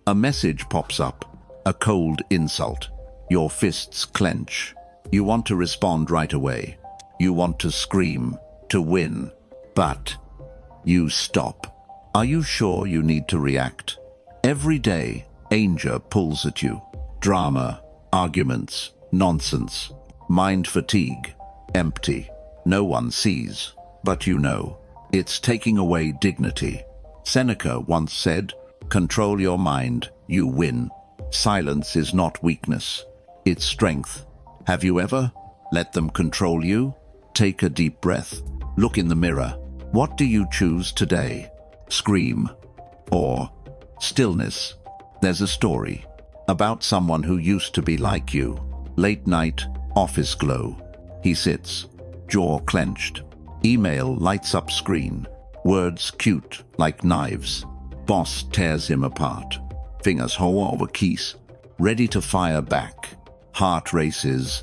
A message pops up, a cold insult. Your fists clench. You want to respond right away. You want to scream, to win. But you stop. Are you sure you need to react? Every day, anger pulls at you. Drama, arguments, nonsense, mind fatigue, empty. No one sees, but you know. It's taking away dignity. Seneca once said, "Control your mind, you win." Silence is not weakness, it's strength. Have you ever let them control you? Take a deep breath. Look in the mirror. What do you choose today? Scream or stillness? There's a story about someone who used to be like you. Late night, office glow. He sits, jaw clenched. Email lights up screen. Words cute like knives. Boss tears him apart. Fingers hold over keys, ready to fire back. Heart races.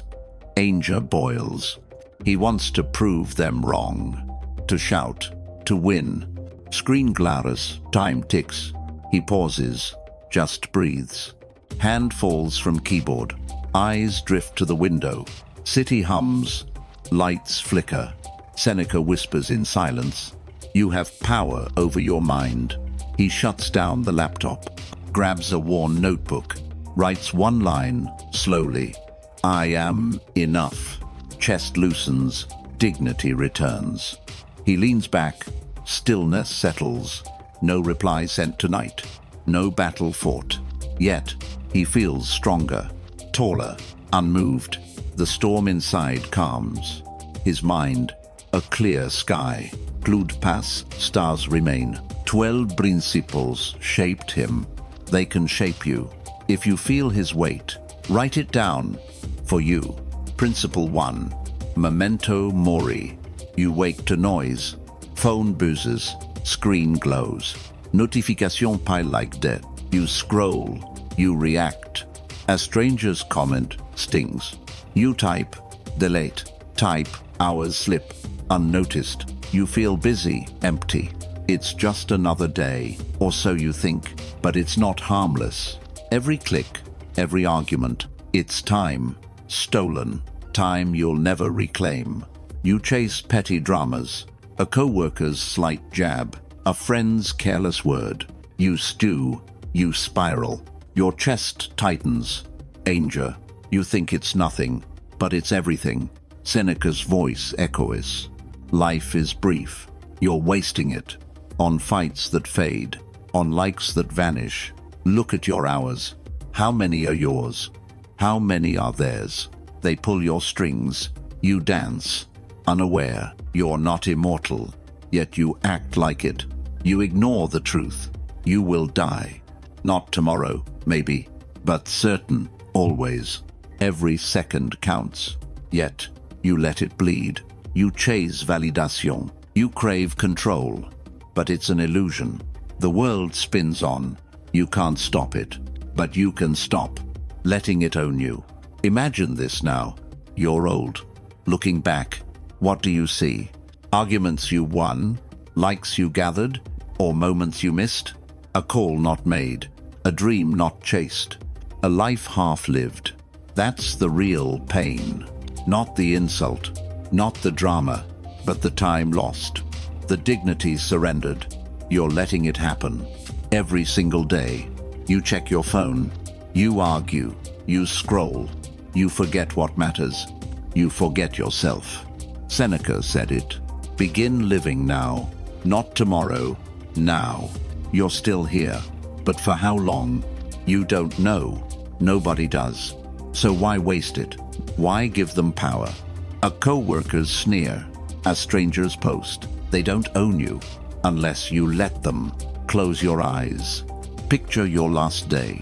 Anger boils. He wants to prove them wrong. To shout. To win. Screen glares. Time ticks. He pauses. Just breathes. Hand falls from keyboard. Eyes drift to the window. City hums. Lights flicker. Seneca whispers in silence, "You have power over your mind." He shuts down the laptop, grabs a worn notebook, writes one line, slowly. "I am enough." Chest loosens, dignity returns. He leans back, stillness settles. No reply sent tonight, no battle fought. Yet, he feels stronger, taller, unmoved. The storm inside calms. His mind, a clear sky. Cloud pass, stars remain. 12 principles shaped him. They can shape you. If you feel his weight, write it down. For you. Principle 1. Memento mori. You wake to noise. Phone buzzes. Screen glows. Notification pile like death. You scroll. You react. A stranger's comment stings. You type. Delete. Type. Hours slip. Unnoticed. You feel busy, empty. It's just another day, or so you think, but it's not harmless. Every click, every argument, it's time. Stolen. Time you'll never reclaim. You chase petty dramas, a co-worker's slight jab, a friend's careless word. You stew, you spiral. Your chest tightens. Anger. You think it's nothing, but it's everything. Seneca's voice echoes. Life is brief. You're wasting it. On fights that fade. On likes that vanish. Look at your hours. How many are yours? How many are theirs? They pull your strings. You dance. Unaware. You're not immortal. Yet you act like it. You ignore the truth. You will die. Not tomorrow, maybe. But certain, always. Every second counts. Yet, you let it bleed. You chase validation. You crave control. But it's an illusion. The world spins on. You can't stop it. But you can stop letting it own you. Imagine this now. You're old. Looking back, what do you see? Arguments you won? Likes you gathered? Or moments you missed? A call not made. A dream not chased. A life half-lived. That's the real pain. Not the insult. Not the drama, but the time lost. The dignity surrendered. You're letting it happen. Every single day. You check your phone. You argue. You scroll. You forget what matters. You forget yourself. Seneca said it. Begin living now. Not tomorrow. Now. You're still here. But for how long? You don't know. Nobody does. So why waste it? Why give them power? A co-worker's sneer, a stranger's post. They don't own you unless you let them. Close your eyes. Picture your last day.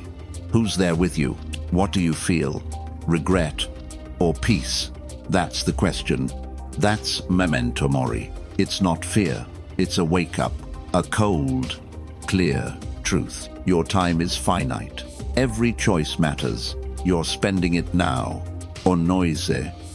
Who's there with you? What do you feel? Regret or peace? That's the question. That's memento mori. It's not fear. It's a wake-up. A cold, clear truth. Your time is finite. Every choice matters. You're spending it now. On noise,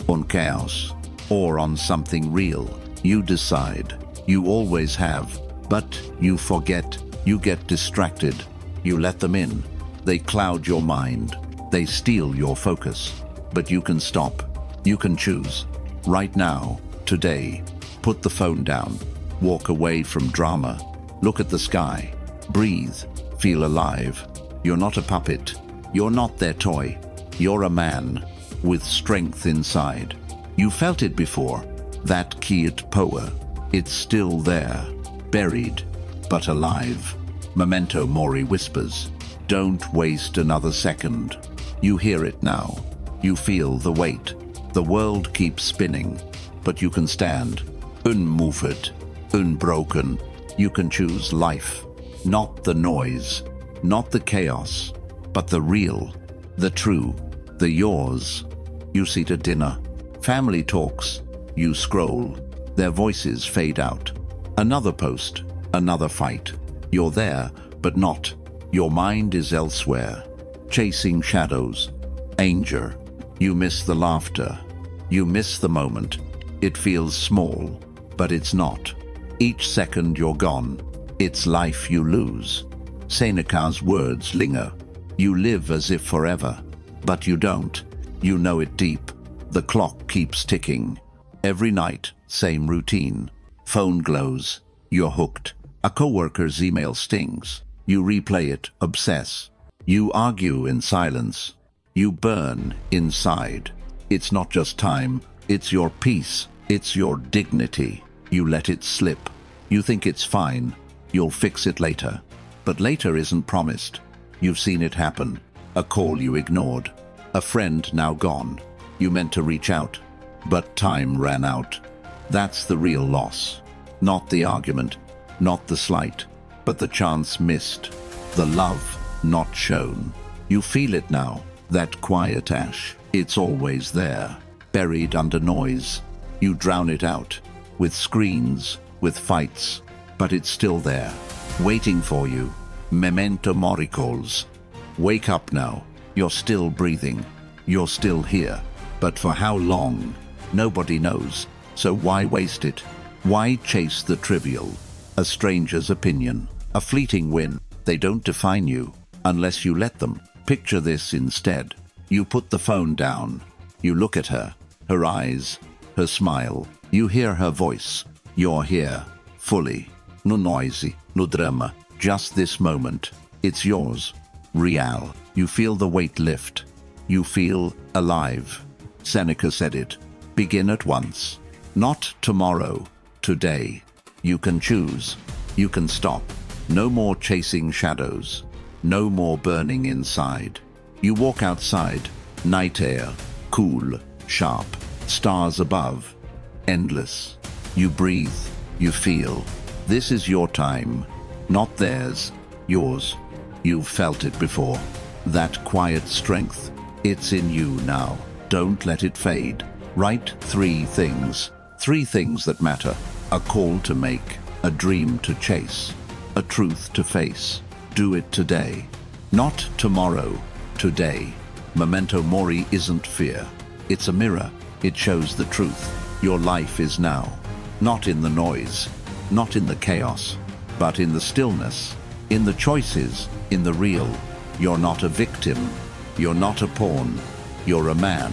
on chaos, or on something real. You decide. You always have. But you forget. You get distracted. You let them in. They cloud your mind. They steal your focus. But you can stop. You can choose. Right now, today. Put the phone down. Walk away from drama. Look at the sky. Breathe. Feel alive. You're not a puppet. You're not their toy. You're a man with strength inside. You felt it before. That kiet power. It's still there. Buried, but alive. Memento Mori whispers. Don't waste another second. You hear it now. You feel the weight. The world keeps spinning, but you can stand. Unmoved, unbroken. You can choose life. Not the noise, not the chaos, but the real, the true, the yours. You sit at dinner. Family talks. You scroll. Their voices fade out. Another post, another fight. You're there, but not. Your mind is elsewhere, chasing shadows. Anger. You miss the laughter. You miss the moment. It feels small, but it's not. Each second you're gone, it's life you lose. Seneca's words linger. You live as if forever, but you don't. You know it deep. The clock keeps ticking. Every night, same routine. Phone glows. You're hooked. A coworker's email stings. You replay it, obsess. You argue in silence. You burn inside. It's not just time. It's your peace. It's your dignity. You let it slip. You think it's fine. You'll fix it later. But later isn't promised. You've seen it happen. A call you ignored. A friend now gone. You meant to reach out, but time ran out. That's the real loss. Not the argument, not the slight, but the chance missed. The love not shown. You feel it now, that quiet ash. It's always there, buried under noise. You drown it out, with screens, with fights, but it's still there, waiting for you. Memento Mori calls. Wake up now. You're still breathing. You're still here. But for how long? Nobody knows. So why waste it? Why chase the trivial? A stranger's opinion, a fleeting win. They don't define you unless you let them. Picture this instead. You put the phone down. You look at her, her eyes, her smile. You hear her voice. You're here, fully. No noisy, no drama. Just this moment. It's yours. Real. You feel the weight lift. You feel alive. Seneca said it. Begin at once. Not tomorrow. Today. You can choose. You can stop. No more chasing shadows. No more burning inside. You walk outside. Night air. Cool. Sharp. Stars above. Endless. You breathe. You feel. This is your time. Not theirs. Yours. You've felt it before. That quiet strength. It's in you now. Don't let it fade. Write 3 things. 3 things that matter. A call to make. A dream to chase. A truth to face. Do it today. Not tomorrow. Today. Memento Mori isn't fear. It's a mirror. It shows the truth. Your life is now. Not in the noise. Not in the chaos. But in the stillness. In the choices. In the real. You're not a victim. You're not a pawn. You're a man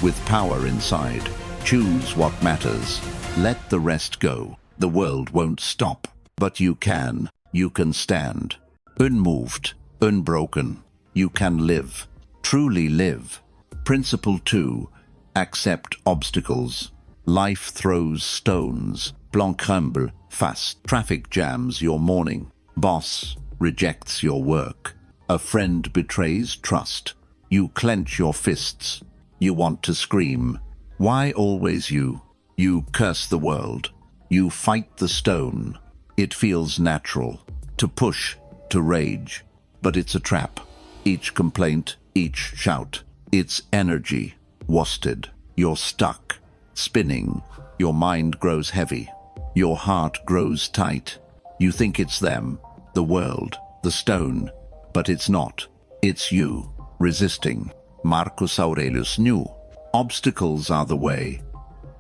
with power inside. Choose what matters. Let the rest go. The world won't stop. But you can. You can stand. Unmoved. Unbroken. You can live. Truly live. Principle 2. Accept obstacles. Life throws stones. Blanc crumble. Fast. Traffic jams your morning. Boss rejects your work. A friend betrays trust. You clench your fists. You want to scream. Why always you? You curse the world. You fight the stone. It feels natural. To push, to rage. But it's a trap. Each complaint, each shout. It's energy. Wasted. You're stuck. Spinning. Your mind grows heavy. Your heart grows tight. You think it's them, the world, the stone. But it's not. It's you. Resisting. Marcus Aurelius knew. Obstacles are the way.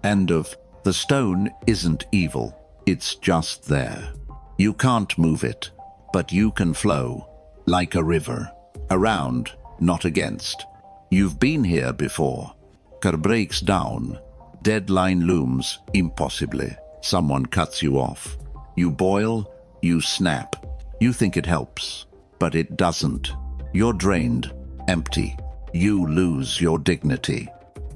End of. The stone isn't evil. It's just there. You can't move it, but you can flow. Like a river. Around, not against. You've been here before. Car breaks down. Deadline looms impossibly. Someone cuts you off. You boil, you snap. You think it helps, but it doesn't. You're drained, empty. You lose your dignity.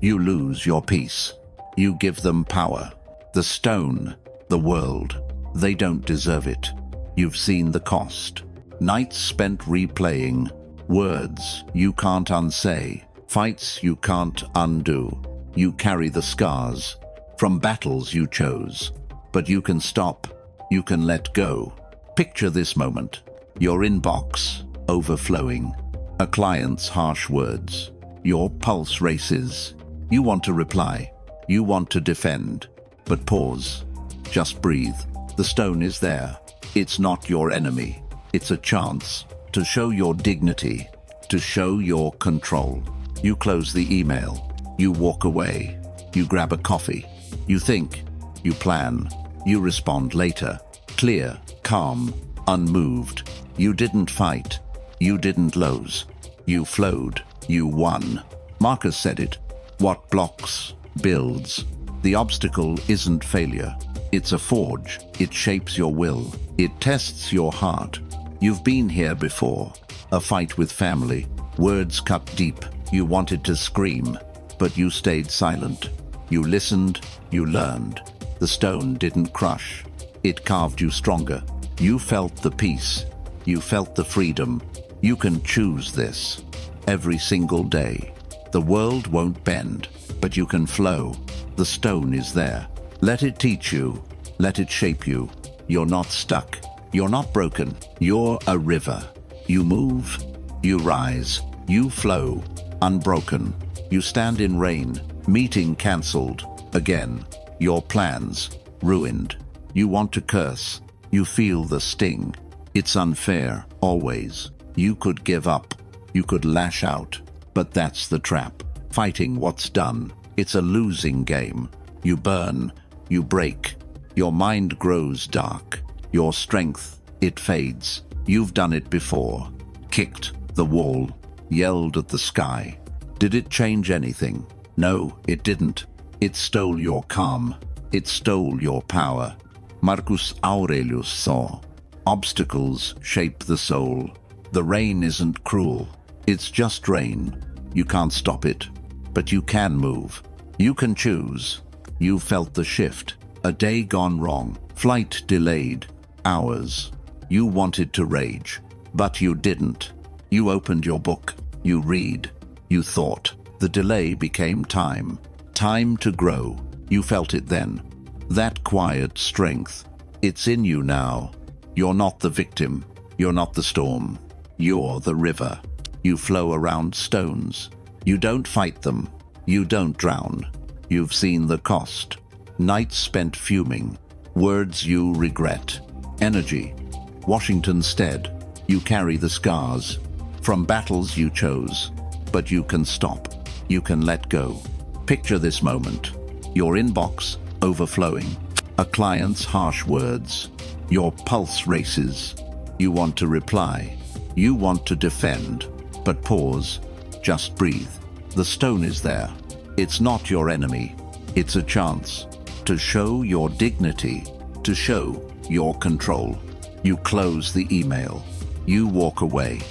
You lose your peace. You give them power. The stone, the world. They don't deserve it. You've seen the cost. Nights spent replaying. Words you can't unsay. Fights you can't undo. You carry the scars from battles you chose. But you can stop. You can let go. Picture this moment. Your inbox overflowing. A client's harsh words. Your pulse races. You want to reply. You want to defend. But pause. Just breathe. The stone is there. It's not your enemy. It's a chance to show your dignity, to show your control. You close the email. You walk away. You grab a coffee. You think. You plan. You respond later. Clear, calm, unmoved. You didn't fight. You didn't lose. You flowed. You won. Marcus said it. What blocks, builds. The obstacle isn't failure. It's a forge. It shapes your will. It tests your heart. You've been here before. A fight with family. Words cut deep. You wanted to scream, but you stayed silent. You listened. You learned. The stone didn't crush. It carved you stronger. You felt the peace. You felt the freedom. You can choose this every single day. The world won't bend, but you can flow. The stone is there. Let it teach you. Let it shape you. You're not stuck. You're not broken. You're a river. You move. You rise. You flow. Unbroken. You stand in rain. Meeting cancelled. Again. Your plans ruined. You want to curse. You feel the sting. It's unfair, always. You could give up. You could lash out. But that's the trap. Fighting what's done. It's a losing game. You burn. You break. Your mind grows dark. Your strength, it fades. You've done it before. Kicked the wall. Yelled at the sky. Did it change anything? No, it didn't. It stole your calm. It stole your power. Marcus Aurelius saw. Obstacles shape the soul. The rain isn't cruel. It's just rain. You can't stop it. But you can move. You can choose. You felt the shift. A day gone wrong. Flight delayed. Hours. You wanted to rage. But you didn't. You opened your book. You read. You thought. The delay became time. Time to grow. You felt it then. That quiet strength. It's in you now. You're not the victim. You're not the storm. You're the river. You flow around stones. You don't fight them. You don't drown. You've seen the cost. Nights spent fuming. Words you regret. Energy. Washington stead. You carry the scars. From battles you chose. But you can stop. You can let go. Picture this moment. Your inbox overflowing. A client's harsh words. Your pulse races. You want to reply. You want to defend. But pause. Just breathe. The stone is there. It's not your enemy. It's a chance to show your dignity, to show your control. You close the email. You walk away.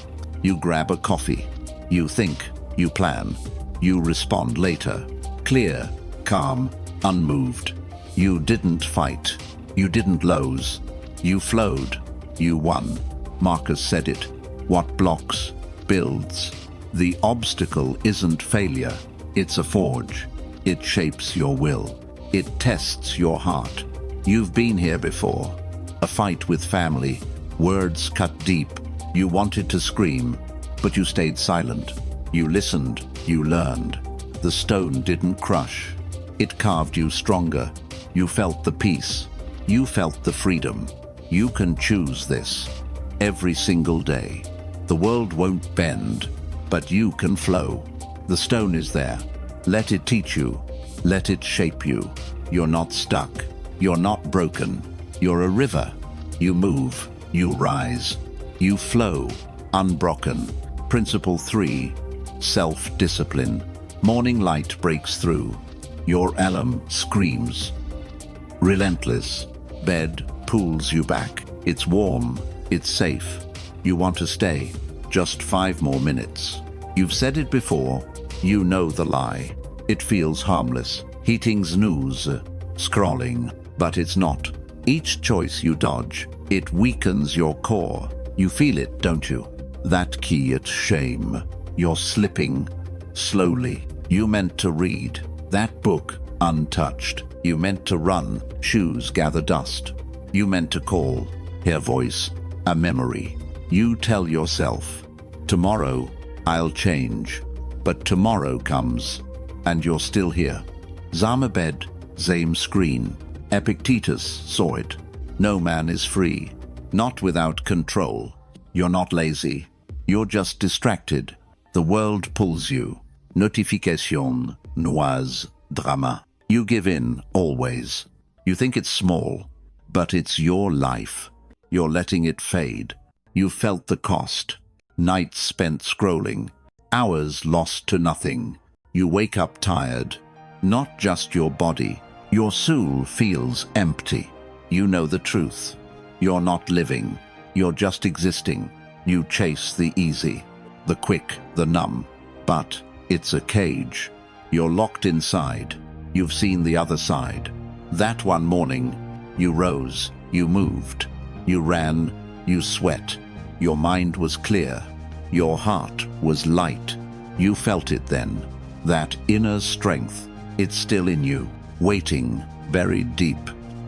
You grab a coffee. You think. You plan. You respond later. Clear, calm, unmoved. You didn't fight. You didn't lose. You flowed. You won. Marcus said it. What blocks, builds. The obstacle isn't failure. It's a forge. It shapes your will. It tests your heart. You've been here before. A fight with family. Words cut deep. You wanted to scream, but you stayed silent. You listened. You learned. The stone didn't crush. It carved you stronger. You felt the peace. You felt the freedom. You can choose this every single day. The world won't bend, but you can flow. The stone is there. Let it teach you. Let it shape you. You're not stuck. You're not broken. You're a river. You move. You rise. You flow. Unbroken. Principle 3. Self-discipline. Morning light breaks through. Your alarm screams. Relentless. Bed pulls you back. It's warm. It's safe. You want to stay. Just 5 more minutes. You've said it before. You know the lie. It feels harmless. Heating snooze. Scrolling. But it's not. Each choice you dodge, it weakens your core. You feel it, don't you? That key at shame. You're slipping. Slowly. You meant to read. That book, untouched. You meant to run. Shoes gather dust. You meant to call. Hear voice. A memory. You tell yourself, tomorrow I'll change. But tomorrow comes, and you're still here. Zama bed, Zame screen. Epictetus saw it. No man is free. Not without control. You're not lazy. You're just distracted. The world pulls you. Notification, noise, drama. You give in, always. You think it's small, but it's your life. You're letting it fade. You felt the cost. Nights spent scrolling. Hours lost to nothing. You wake up tired. Not just your body. Your soul feels empty. You know the truth. You're not living. You're just existing. You chase the easy, the quick, the numb. But it's a cage. You're locked inside. You've seen the other side. That one morning, you rose, you moved, you ran, you sweat. Your mind was clear. Your heart was light. You felt it then. That inner strength, it's still in you, waiting, buried deep.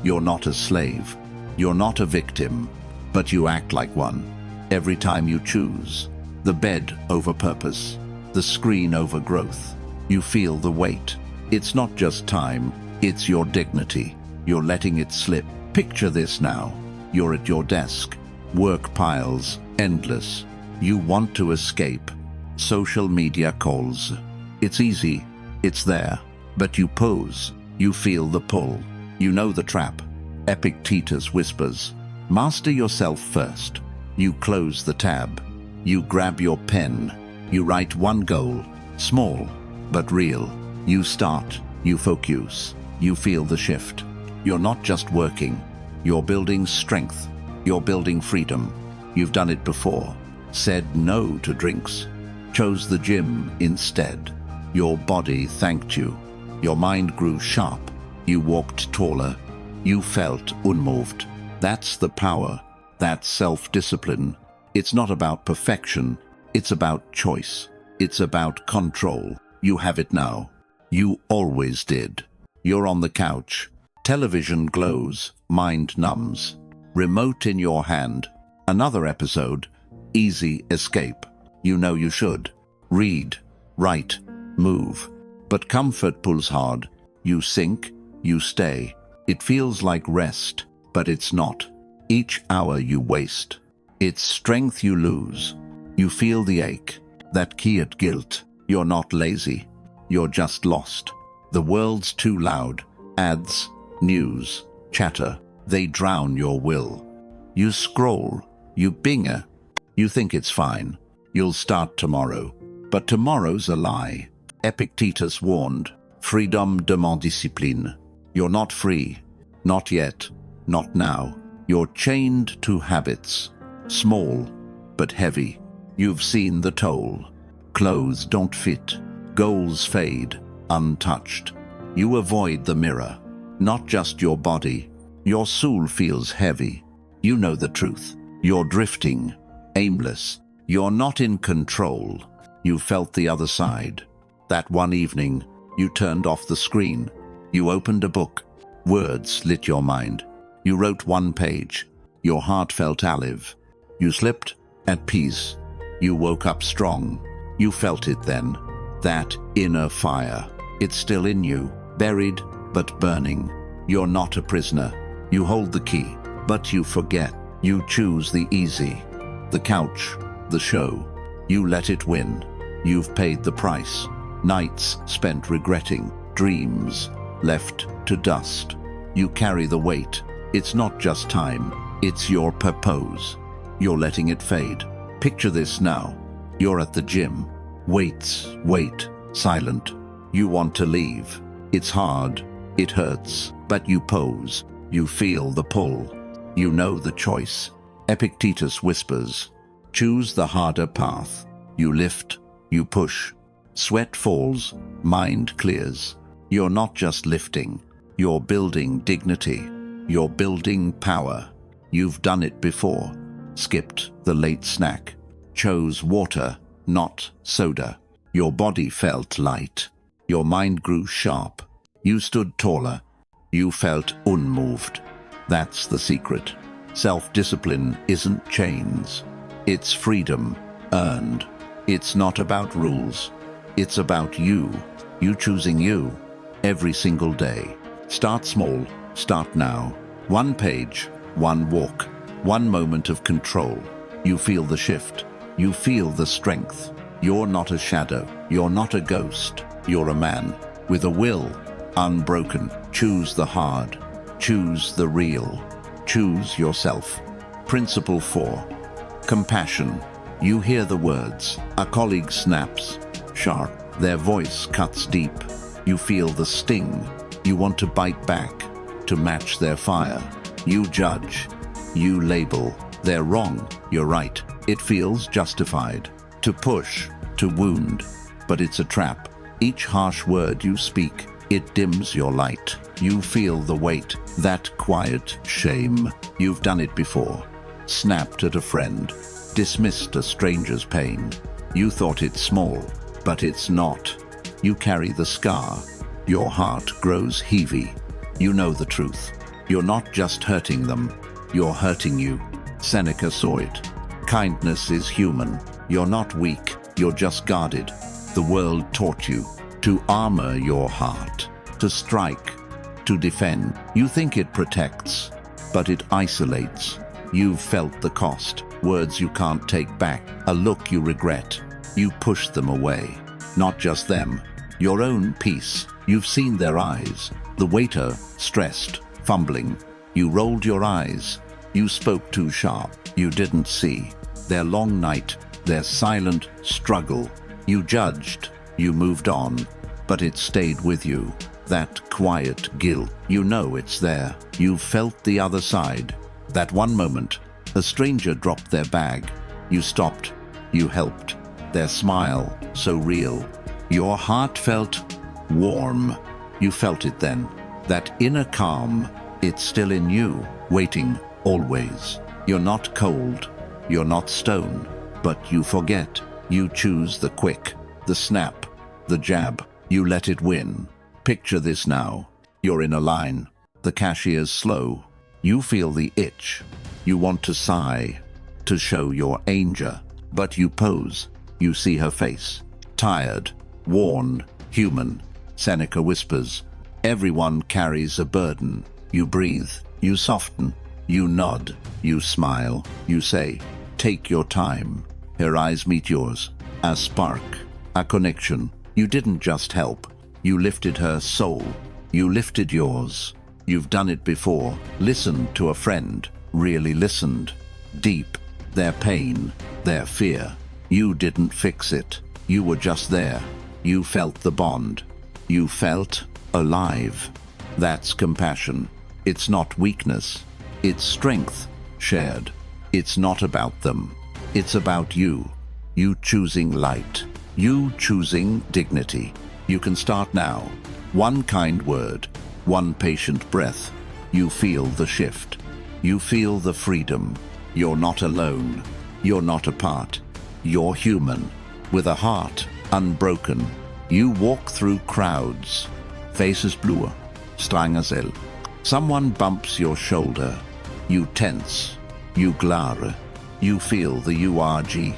You're not a slave. You're not a victim, but you act like one. Every time you choose. The bed over purpose. The screen over growth. You feel the weight. It's not just time, it's your dignity. You're letting it slip. Picture this now. You're at your desk. Work piles, endless. You want to escape. Social media calls. It's easy. It's there. But you pose. You feel the pull. You know the trap. Epictetus whispers, master yourself first. You close the tab. You grab your pen. You write one goal. Small, but real. You start. You focus. You feel the shift. You're not just working. You're building strength. You're building freedom. You've done it before. Said no to drinks. Chose the gym instead. Your body thanked you. Your mind grew sharp. You walked taller. You felt unmoved. That's the power. That's self-discipline. It's not about perfection. It's about choice. It's about control. You have it now. You always did. You're on the couch. Television glows. Mind numbs. Remote in your hand. Another episode. Easy escape. You know you should. Read. Write. Move. But comfort pulls hard. You sink. You stay. It feels like rest, but it's not. Each hour you waste. It's strength you lose. You feel the ache. That key at guilt. You're not lazy. You're just lost. The world's too loud. Ads, news, chatter. They drown your will. You scroll. You binger. You think it's fine. You'll start tomorrow. But tomorrow's a lie. Epictetus warned. Freedom demande discipline. You're not free. Not yet. Not now. You're chained to habits. Small, but heavy. You've seen the toll. Clothes don't fit. Goals fade, untouched. You avoid the mirror. Not just your body. Your soul feels heavy. You know the truth. You're drifting, aimless. You're not in control. You felt the other side. That one evening, you turned off the screen. You opened a book. Words lit your mind. You wrote one page. Your heart felt alive. You slept at peace. You woke up strong. You felt it then. That inner fire. It's still in you, buried but burning. You're not a prisoner. You hold the key, but you forget. You choose the easy, the couch, the show. You let it win. You've paid the price. Nights spent regretting. Dreams left to dust. You carry the weight. It's not just time. It's your purpose. You're letting it fade. Picture this now. You're at the gym. Wait, silent. You want to leave. It's hard. It hurts. But you pose. You feel the pull. You know the choice. Epictetus whispers, choose the harder path. You lift. You push. Sweat falls. Mind clears. You're not just lifting. You're building dignity. You're building power. You've done it before. Skipped the late snack. Chose water, not soda. Your body felt light. Your mind grew sharp. You stood taller. You felt unmoved. That's the secret. Self-discipline isn't chains. It's freedom, earned. It's not about rules. It's about you. You choosing you. Every single day. Start small. Start now. One page, one walk, one moment of control. You feel the shift. You feel the strength. You're not a shadow. You're not a ghost. You're a man with a will, unbroken. Choose the hard. Choose the real. Choose yourself. Principle 4. Compassion. You hear the words. A colleague snaps. Sharp. Their voice cuts deep. You feel the sting. You want to bite back, to match their fire. You judge. You label. They're wrong. You're right. It feels justified. To push, to wound. But it's a trap. Each harsh word you speak, it dims your light. You feel the weight, that quiet shame. You've done it before. Snapped at a friend. Dismissed a stranger's pain. You thought it small, but it's not. You carry the scar. Your heart grows heavy. You know the truth. You're not just hurting them. You're hurting you. Seneca saw it. Kindness is human. You're not weak. You're just guarded. The world taught you to armor your heart, to strike, to defend. You think it protects, but it isolates. You've felt the cost. Words you can't take back. A look you regret. You push them away. Not just them. Your own peace. You've seen their eyes. The waiter, stressed, fumbling. You rolled your eyes. You spoke too sharp. You didn't see. Their long night, their silent struggle. You judged. You moved on. But it stayed with you. That quiet guilt. You know it's there. You've felt the other side. That one moment, a stranger dropped their bag. You stopped. You helped. Their smile, so real. Your heart felt warm. You felt it then. That inner calm, it's still in you, waiting, always. You're not cold. You're not stone. But you forget. You choose the quick, the snap, the jab. You let it win. Picture this now. You're in a line. The cashier's slow. You feel the itch. You want to sigh, to show your anger. But you pose. You see her face. Tired, worn, human. Seneca whispers, everyone carries a burden. You breathe. You soften. You nod. You smile. You say, take your time. Her eyes meet yours. A spark. A connection. You didn't just help. You lifted her soul. You lifted yours. You've done it before. Listened to a friend. Really listened. Deep. Their pain. Their fear. You didn't fix it. You were just there. You felt the bond. You felt alive. That's compassion. It's not weakness. It's strength shared. It's not about them. It's about you. You choosing light. You choosing dignity. You can start now. One kind word. One patient breath. You feel the shift. You feel the freedom. You're not alone. You're not apart. You're human. With a heart unbroken. You walk through crowds. Faces bluer. Stranger selv. Someone bumps your shoulder. You tense. You glare. You feel the URG.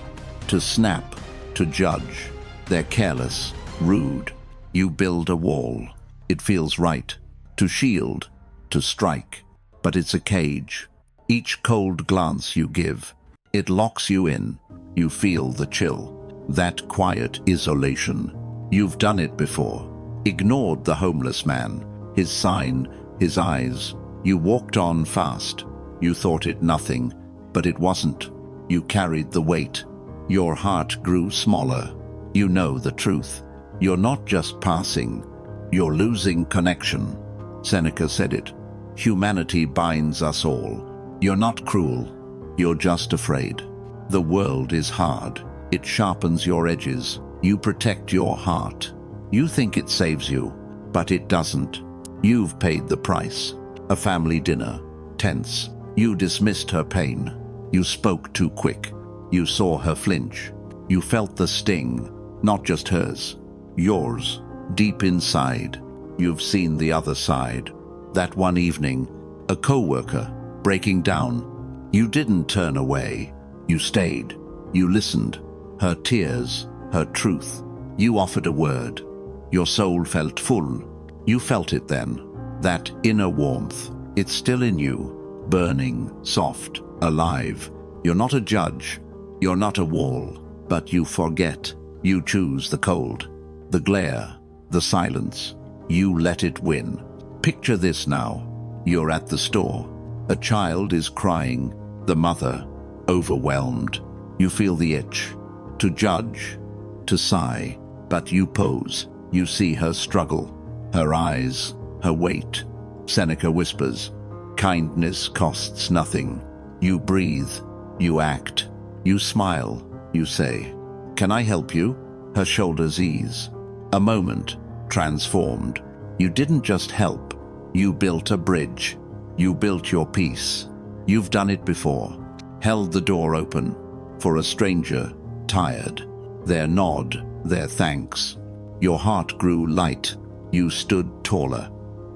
To snap. To judge. They're careless. Rude. You build a wall. It feels right. To shield. To strike. But it's a cage. Each cold glance you give, it locks you in. You feel the chill. That quiet isolation. You've done it before. Ignored the homeless man. His sign. His eyes. You walked on fast. You thought it nothing. But it wasn't. You carried the weight. Your heart grew smaller. You know the truth. You're not just passing, you're losing connection. Seneca said it. Humanity binds us all. You're not cruel. You're just afraid. The world is hard. It sharpens your edges. You protect your heart. You think it saves you, but it doesn't. You've paid the price. A family dinner. Tense. You dismissed her pain. You spoke too quick. You saw her flinch. You felt the sting, not just hers, yours, deep inside. You've seen the other side. That one evening, a co-worker breaking down. You didn't turn away. You stayed. You listened. Her tears, her truth. You offered a word. Your soul felt full. You felt it then. That inner warmth. It's still in you. Burning, soft, alive. You're not a judge. You're not a wall. But you forget. You choose the cold, the glare, the silence. You let it win. Picture this now. You're at the store. A child is crying. The mother, overwhelmed. You feel the itch. To judge, to sigh. But you pose. You see her struggle. Her eyes, her weight. Seneca whispers, kindness costs nothing. You breathe. You act. You smile. You say, can I help you? Her shoulders ease. A moment, transformed. You didn't just help. You built a bridge. You built your peace. You've done it before. Held the door open. For a stranger, tired. Their nod, their thanks. Your heart grew light. You stood taller.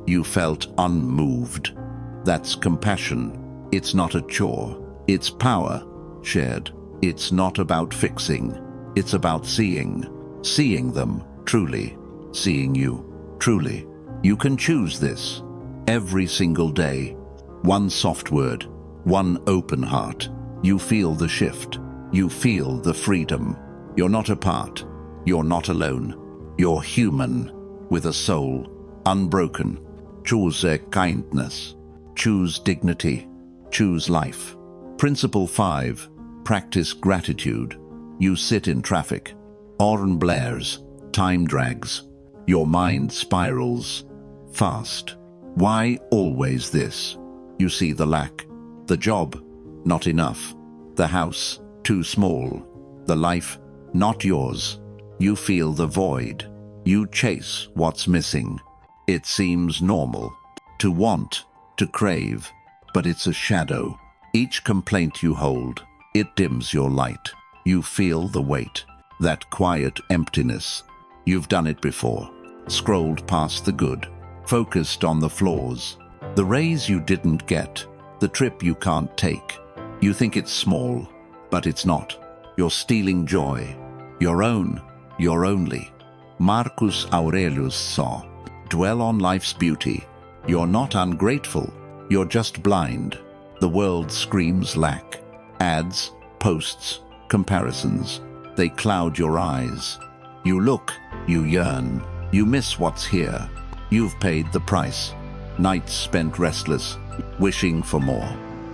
You felt unmoved. That's compassion. It's not a chore. It's power, shared. It's not about fixing. It's about seeing. Seeing them, truly. Seeing you, truly. You can choose this. Every single day. One soft word. One open heart. You feel the shift. You feel the freedom. You're not apart. You're not alone. You're human. With a soul. Unbroken. Choose kindness. Choose dignity. Choose life. Principle 5. Practice gratitude. You sit in traffic. Horn blares. Time drags. Your mind spirals. Fast. Why always this? You see the lack. The job, not enough. The house, too small. The life, not yours. You feel the void. You chase what's missing. It seems normal. To want, to crave. But it's a shadow. Each complaint you hold, it dims your light. You feel the weight. That quiet emptiness. You've done it before. Scrolled past the good. Focused on the flaws. The raise you didn't get. The trip you can't take. You think it's small, but it's not. You're stealing joy. Your own. Your only. Marcus Aurelius saw. Dwell on life's beauty. You're not ungrateful. You're just blind. The world screams lack. Ads, posts, comparisons. They cloud your eyes. You look, you yearn. You miss what's here. You've paid the price. Nights spent restless, wishing for more.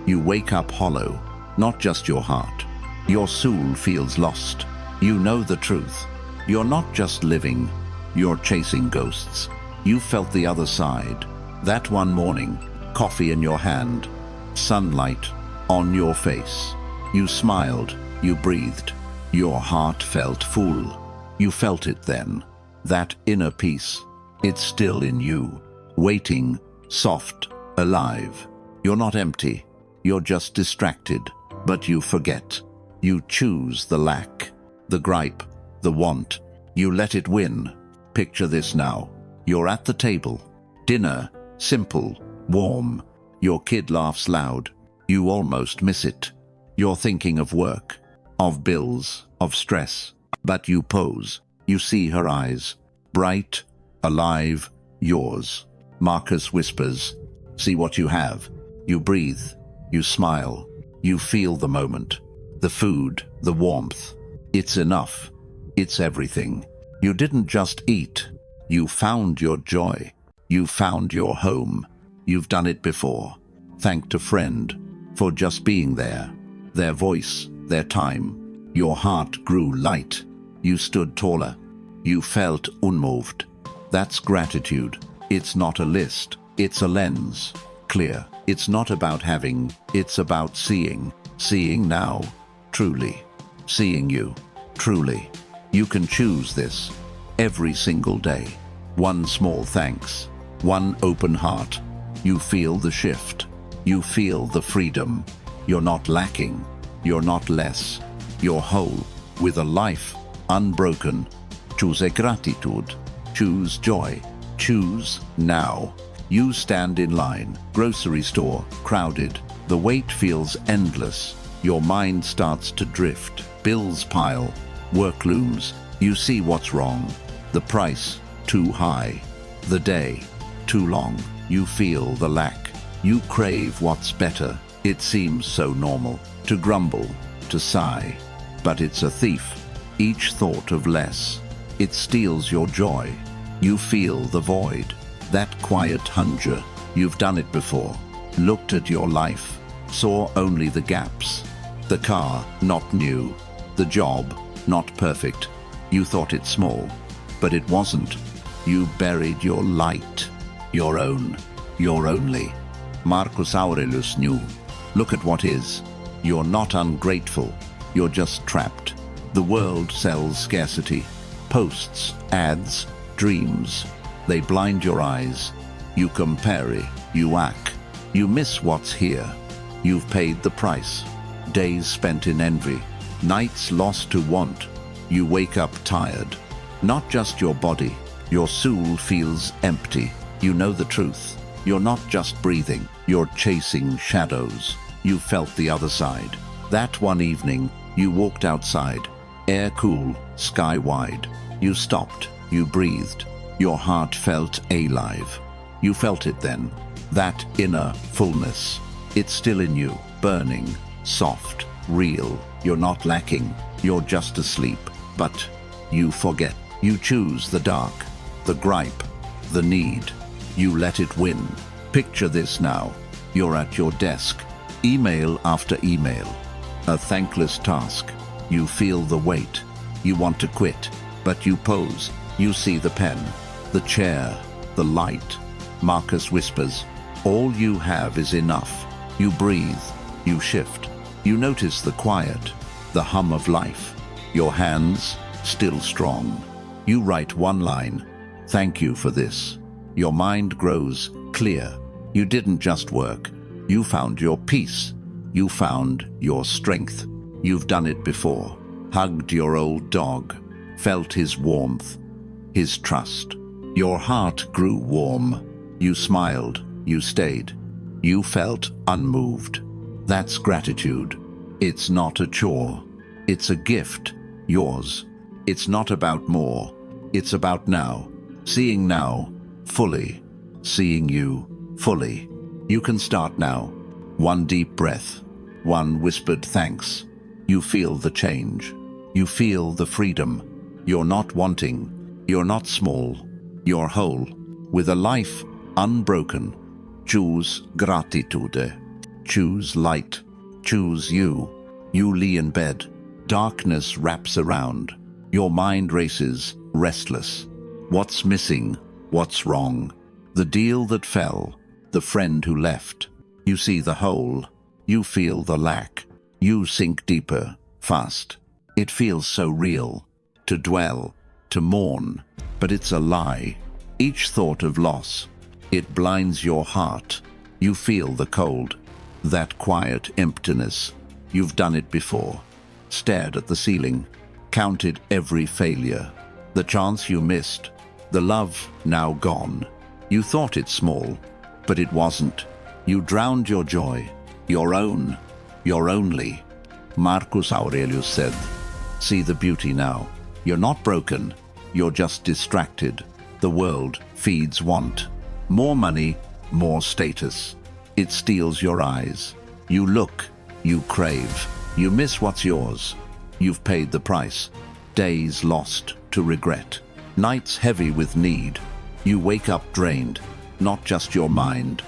You wake up hollow, not just your heart. Your soul feels lost. You know the truth. You're not just living, you're chasing ghosts. You felt the other side. That one morning, coffee in your hand, sunlight on your face. You smiled, you breathed. Your heart felt full. You felt it then. That inner peace, it's still in you. Waiting, soft, alive. You're not empty. You're just distracted. But you forget. You choose the lack, the gripe, the want. You let it win. Picture this now. You're at the table. Dinner, simple, warm. Your kid laughs loud. You almost miss it. You're thinking of work, of bills, of stress. But you pose. You see her eyes. Bright, alive, yours. Marcus whispers, see what you have. You breathe. You smile. You feel the moment. The food, the warmth. It's enough. It's everything. You didn't just eat. You found your joy. You found your home. You've done it before. Thanked a friend for just being there. Their voice, their time. Your heart grew light. You stood taller. You felt unmoved. That's gratitude. It's not a list. It's a lens. Clear. It's not about having. It's about seeing. Seeing now. Truly. Seeing you. Truly. You can choose this. Every single day. One small thanks. One open heart. You feel the shift. You feel the freedom. You're not lacking. You're not less. You're whole. With a life unbroken. Choose gratitude. Choose joy. Choose now. You stand in line. Grocery store. Crowded. The wait feels endless. Your mind starts to drift. Bills pile. Work looms. You see what's wrong. The price, too high. The day, too long. You feel the lack. You crave what's better. It seems so normal to grumble, to sigh. But it's a thief. Each thought of less. It steals your joy. You feel the void. That quiet hunger. You've done it before. Looked at your life. Saw only the gaps. The car, not new. The job, not perfect. You thought it small, but it wasn't. You buried your light, your own, your only. Marcus Aurelius knew. Look at what is. You're not ungrateful. You're just trapped. The world sells scarcity. Posts, ads, dreams. They blind your eyes. You compare, you act. You miss what's here. You've paid the price. Days spent in envy. Nights lost to want. You wake up tired. Not just your body. Your soul feels empty. You know the truth. You're not just breathing. You're chasing shadows. You felt the other side. That one evening, you walked outside. Air cool, sky wide. You stopped. You breathed. Your heart felt alive. You felt it then. That inner fullness. It's still in you, burning, soft, real. You're not lacking. You're just asleep. But you forget. You choose the dark, the gripe, the need. You let it win. Picture this now. You're at your desk. Email after email. A thankless task. You feel the weight. You want to quit, but you pose. You see the pen, the chair, the light. Marcus whispers, all you have is enough. You breathe. You shift. You notice the quiet, the hum of life. Your hands, still strong. You write one line. Thank you for this. Your mind grows clear. You didn't just work. You found your peace. You found your strength. You've done it before. Hugged your old dog. Felt his warmth. His trust. Your heart grew warm. You smiled. You stayed. You felt unmoved. That's gratitude. It's not a chore. It's a gift. Yours. It's not about more. It's about now. Seeing now, fully. Seeing you, fully. You can start now. One deep breath. One whispered thanks. You feel the change. You feel the freedom. You're not wanting. You're not small. You're whole. With a life unbroken. Choose gratitude. Choose light. Choose you. You lie in bed. Darkness wraps around. Your mind races, restless. What's missing? What's wrong? The deal that fell. The friend who left. You see the hole. You feel the lack. You sink deeper, fast. It feels so real. To dwell, to mourn. But it's a lie. Each thought of loss. It blinds your heart. You feel the cold. That quiet emptiness. You've done it before. Stared at the ceiling. Counted every failure. The chance you missed. The love now gone. You thought it small, but it wasn't. You drowned your joy. Your own. Your only. Marcus Aurelius said, see the beauty now. You're not broken. You're just distracted. The world feeds want. More money, more status. It steals your eyes. You look, you crave. You miss what's yours. You've paid the price. Days lost to regret. Nights heavy with need. You wake up drained. Not just your mind.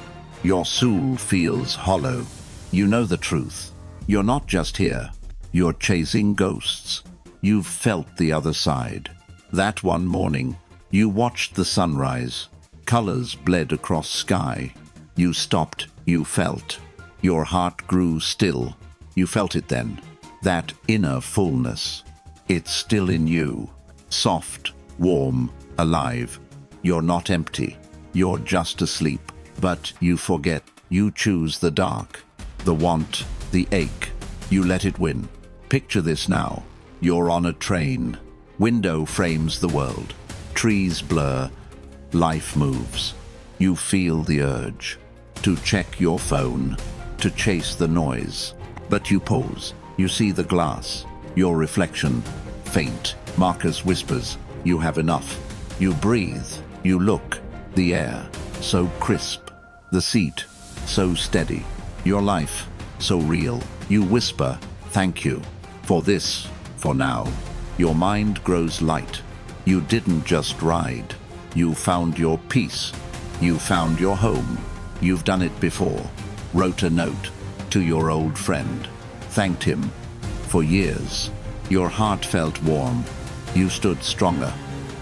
Your soul feels hollow. You know the truth. You're not just here. You're chasing ghosts. You've felt the other side. That one morning, you watched the sunrise. Colors bled across sky. You stopped. You felt. Your heart grew still. You felt it then. That inner fullness. It's still in you. Soft, warm, alive. You're not empty. You're just asleep. But you forget. You choose the dark. The want. The ache. You let it win. Picture this now. You're on a train. Window frames the world. Trees blur. Life moves. You feel the urge to check your phone, to chase the noise. But you pause. You see the glass. Your reflection. Faint. Marcus whispers, "You have enough." You breathe. You look. The air. So crisp. The seat. So steady. Your life. So real. You whisper, "Thank you. For this. For now." Your mind grows light. You didn't just ride. You found your peace. You found your home. You've done it before. Wrote a note to your old friend. Thanked him. For years, your heart felt warm. You stood stronger.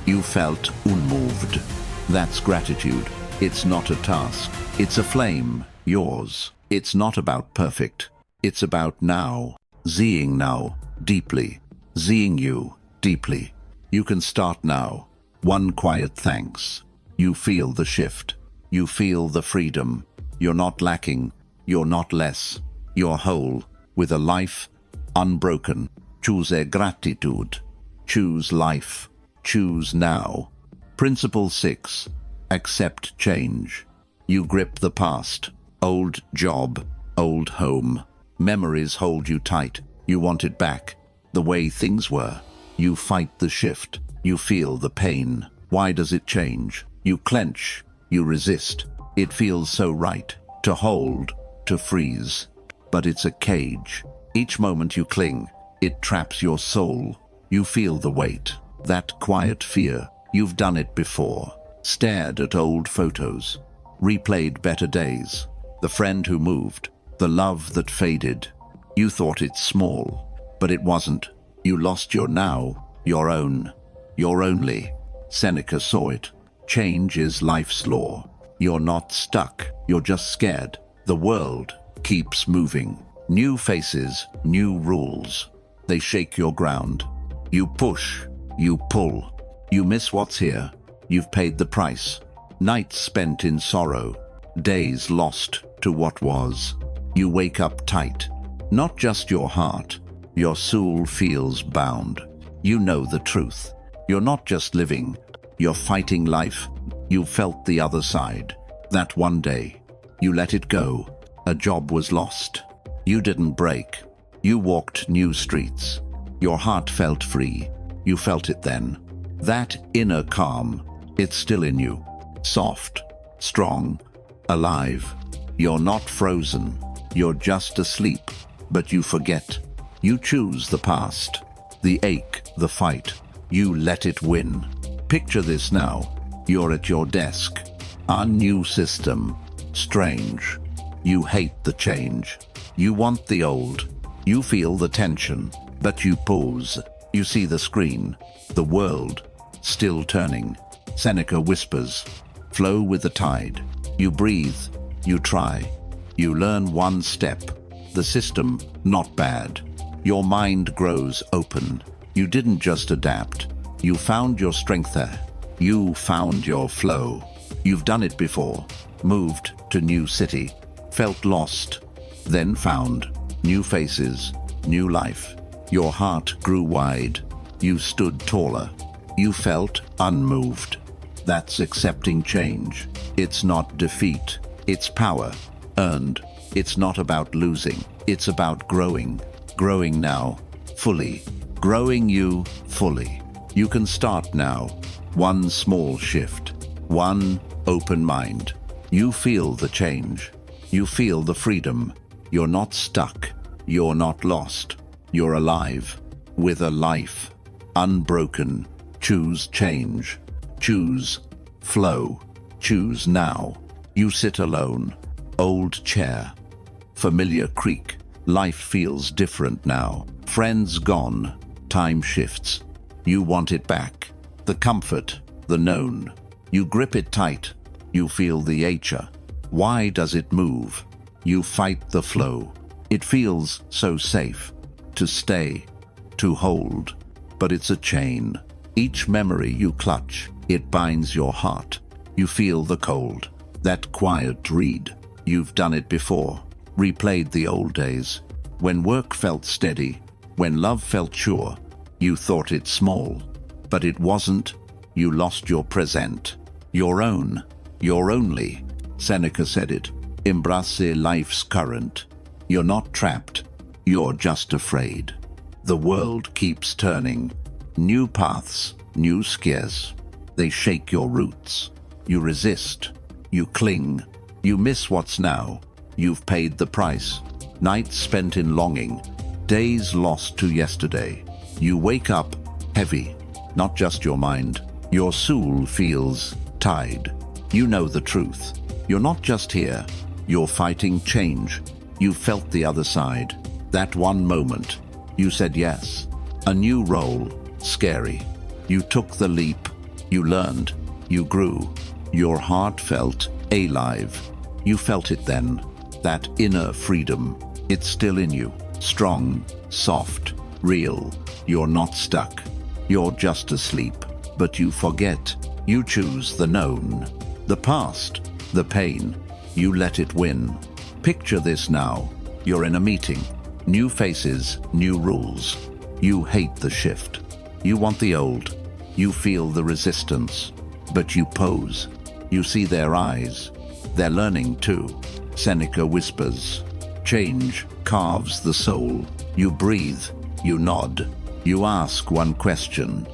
You felt unmoved. That's gratitude. It's not a task. It's a flame, yours. It's not about perfect. It's about now. Seeing now, deeply. Seeing you, deeply. You can start now. One quiet thanks. You feel the shift. You feel the freedom. You're not lacking. You're not less. You're whole, with a life unbroken. Choose gratitude. Choose life. Choose now. Principle 6. Accept change. You grip the past. Old job. Old home. Memories hold you tight. You want it back. The way things were. You fight the shift. You feel the pain. Why does it change? You clench. You resist. It feels so right. To hold. To freeze. But it's a cage. Each moment you cling, it traps your soul. You feel the weight. That quiet fear. You've done it before. Stared at old photos. Replayed better days. The friend who moved. The love that faded. You thought it small. But it wasn't. You lost your now. Your own. Your only. Seneca saw it. Change is life's law. You're not stuck. You're just scared. The world keeps moving. New faces, new rules. They shake your ground. You push. You pull. You miss what's here. You've paid the price. Nights spent in sorrow. Days lost to what was. You wake up tight. Not just your heart. Your soul feels bound. You know the truth. You're not just living. You're fighting life. You felt the other side. That one day, you let it go. A job was lost. You didn't break. You walked new streets. Your heart felt free. You felt it then. That inner calm, it's still in you. Soft, strong, alive. You're not frozen. You're just asleep. But you forget. You choose the past. The ache, the fight. You let it win. Picture this now. You're at your desk. A new system. Strange. You hate the change. You want the old. You feel the tension. But you pause. You see the screen. The world. Still turning. Seneca whispers. Flow with the tide. You breathe. You try. You learn one step. The system, not bad. Your mind grows open. You didn't just adapt. You found your strength there. You found your flow. You've done it before. Moved to new city. Felt lost. Then found. New faces. New life. Your heart grew wide. You stood taller. You felt unmoved. That's accepting change. It's not defeat. It's power. Earned. It's not about losing. It's about growing. Growing now. Fully. Growing you fully. You can start now. One small shift. One open mind. You feel the change. You feel the freedom. You're not stuck. You're not lost. You're alive. With a life. Unbroken. Choose change. Choose flow. Choose now. You sit alone. Old chair. Familiar creak. Life feels different now. Friends gone. Time shifts. You want it back. The comfort, the known. You grip it tight. You feel the acher. Why does it move? You fight the flow. It feels so safe. To stay, to hold. But it's a chain. Each memory you clutch, it binds your heart. You feel the cold. That quiet read. You've done it before. Replayed the old days. When work felt steady. When love felt sure. You thought it small. But it wasn't. You lost your present. Your own. Your only. Seneca said it. Embrace life's current. You're not trapped. You're just afraid. The world keeps turning. New paths, new scares. They shake your roots. You resist. You cling. You miss what's now. You've paid the price. Nights spent in longing. Days lost to yesterday. You wake up heavy. Not just your mind. Your soul feels tied. You know the truth. You're not just here. You're fighting change. You felt the other side. That one moment. You said yes. A new role. Scary. You took the leap. You learned. You grew. Your heart felt alive. You felt it then. That inner freedom. It's still in you. Strong, soft, real. You're not stuck. You're just asleep. But you forget. You choose the known. The past. The pain. You let it win. Picture this now. You're in a meeting. New faces, new rules. You hate the shift. You want the old. You feel the resistance. But you pose. You see their eyes. They're learning too. Seneca whispers. Change carves the soul. You breathe. You nod. You ask one question.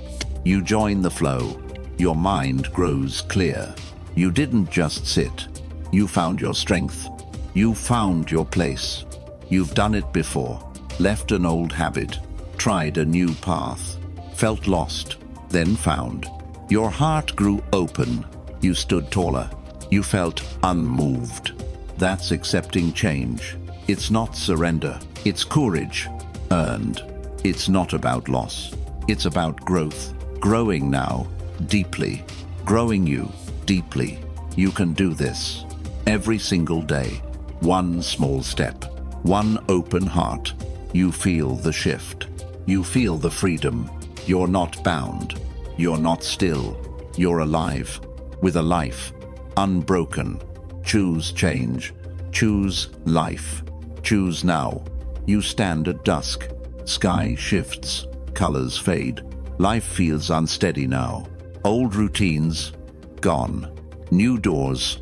You join the flow. Your mind grows clear. You didn't just sit. You found your strength. You found your place. You've done it before. Left an old habit. Tried a new path. Felt lost. Then found. Your heart grew open. You stood taller. You felt unmoved. That's accepting change. It's not surrender. It's courage. Earned. It's not about loss. It's about growth. Growing now. Deeply. Growing you. Deeply. You can do this. Every single day. One small step. One open heart. You feel the shift. You feel the freedom. You're not bound. You're not still. You're alive. With a life. Unbroken. Choose change. Choose life. Choose now. You stand at dusk. Sky shifts. Colors fade. Life feels unsteady now. Old routines. Gone. New doors.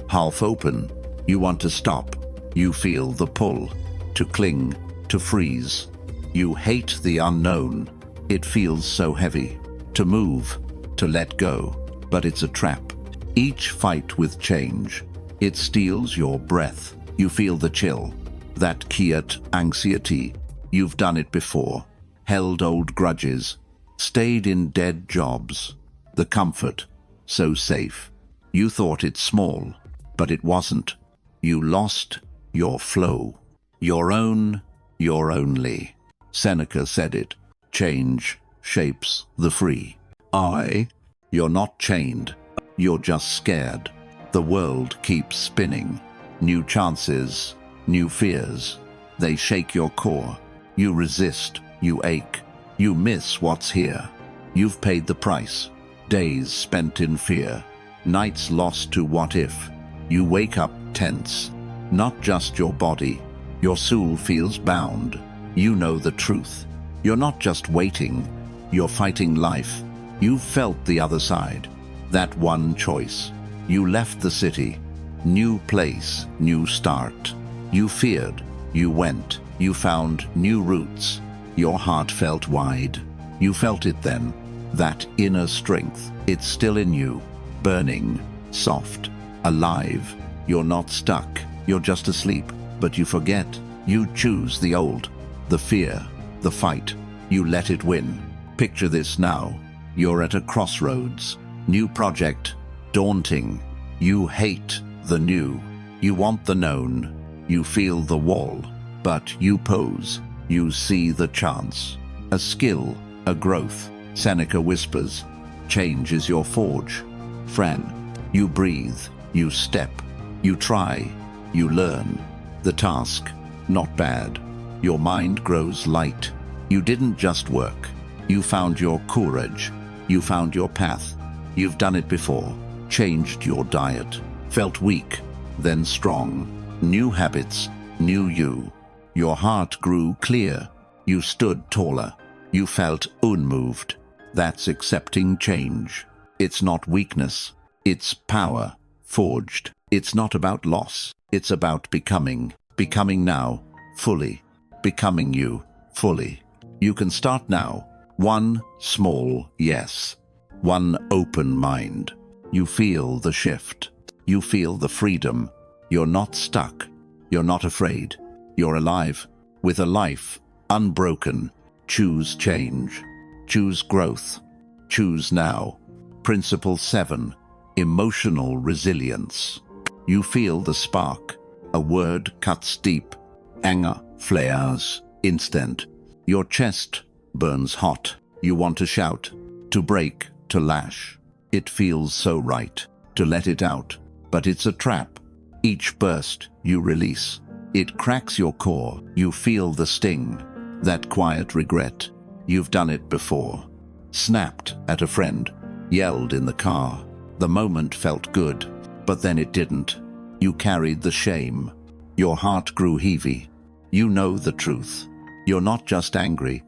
Half open. You want to stop. You feel the pull. To cling. To freeze. You hate the unknown. It feels so heavy. To move. To let go. But it's a trap. Each fight with change. It steals your breath. You feel the chill. That quiet anxiety. You've done it before. Held old grudges. Stayed in dead jobs. The comfort. So safe. You thought it small. But it wasn't. You lost your flow. Your own, your only. Seneca said it. Change shapes the free. You're not chained. You're just scared. The world keeps spinning. New chances, new fears. They shake your core. You resist, you ache. You miss what's here. You've paid the price. Days spent in fear. Nights lost to what if. You wake up tense. Not just your body. Your soul feels bound. You know the truth. You're not just waiting. You're fighting life. You've felt the other side. That one choice. You left the city. New place, new start. You feared. You went. You found new roots. Your heart felt wide. You felt it then. That inner strength. It's still in you. Burning. Soft. Alive. You're not stuck. You're just asleep. But you forget. You choose the old. The fear. The fight. You let it win. Picture this now. You're at a crossroads. New project. Daunting. You hate the new. You want the known. You feel the wall. But you pose. You see the chance. A skill, a growth. Seneca whispers, change is your forge. Friend, you breathe, you step, you try, you learn. The task, not bad. Your mind grows light. You didn't just work. You found your courage. You found your path. You've done it before. Changed your diet. Felt weak, then strong. New habits, new you. Your heart grew clear. You stood taller. You felt unmoved. That's accepting change. It's not weakness. It's power, forged. It's not about loss. It's about becoming. Becoming now, fully. Becoming you, fully. You can start now. One small yes. One open mind. You feel the shift. You feel the freedom. You're not stuck. You're not afraid. You're alive, with a life, unbroken. Choose change. Choose growth. Choose now. Principle 7. Emotional resilience. You feel the spark. A word cuts deep. Anger flares. Instant. Your chest burns hot. You want to shout, to break, to lash. It feels so right to let it out, but it's a trap. Each burst you release. It cracks your core. You feel the sting. That quiet regret. You've done it before. Snapped at a friend. Yelled in the car. The moment felt good, but then it didn't. You carried the shame. Your heart grew heavy. You know the truth. You're not just angry.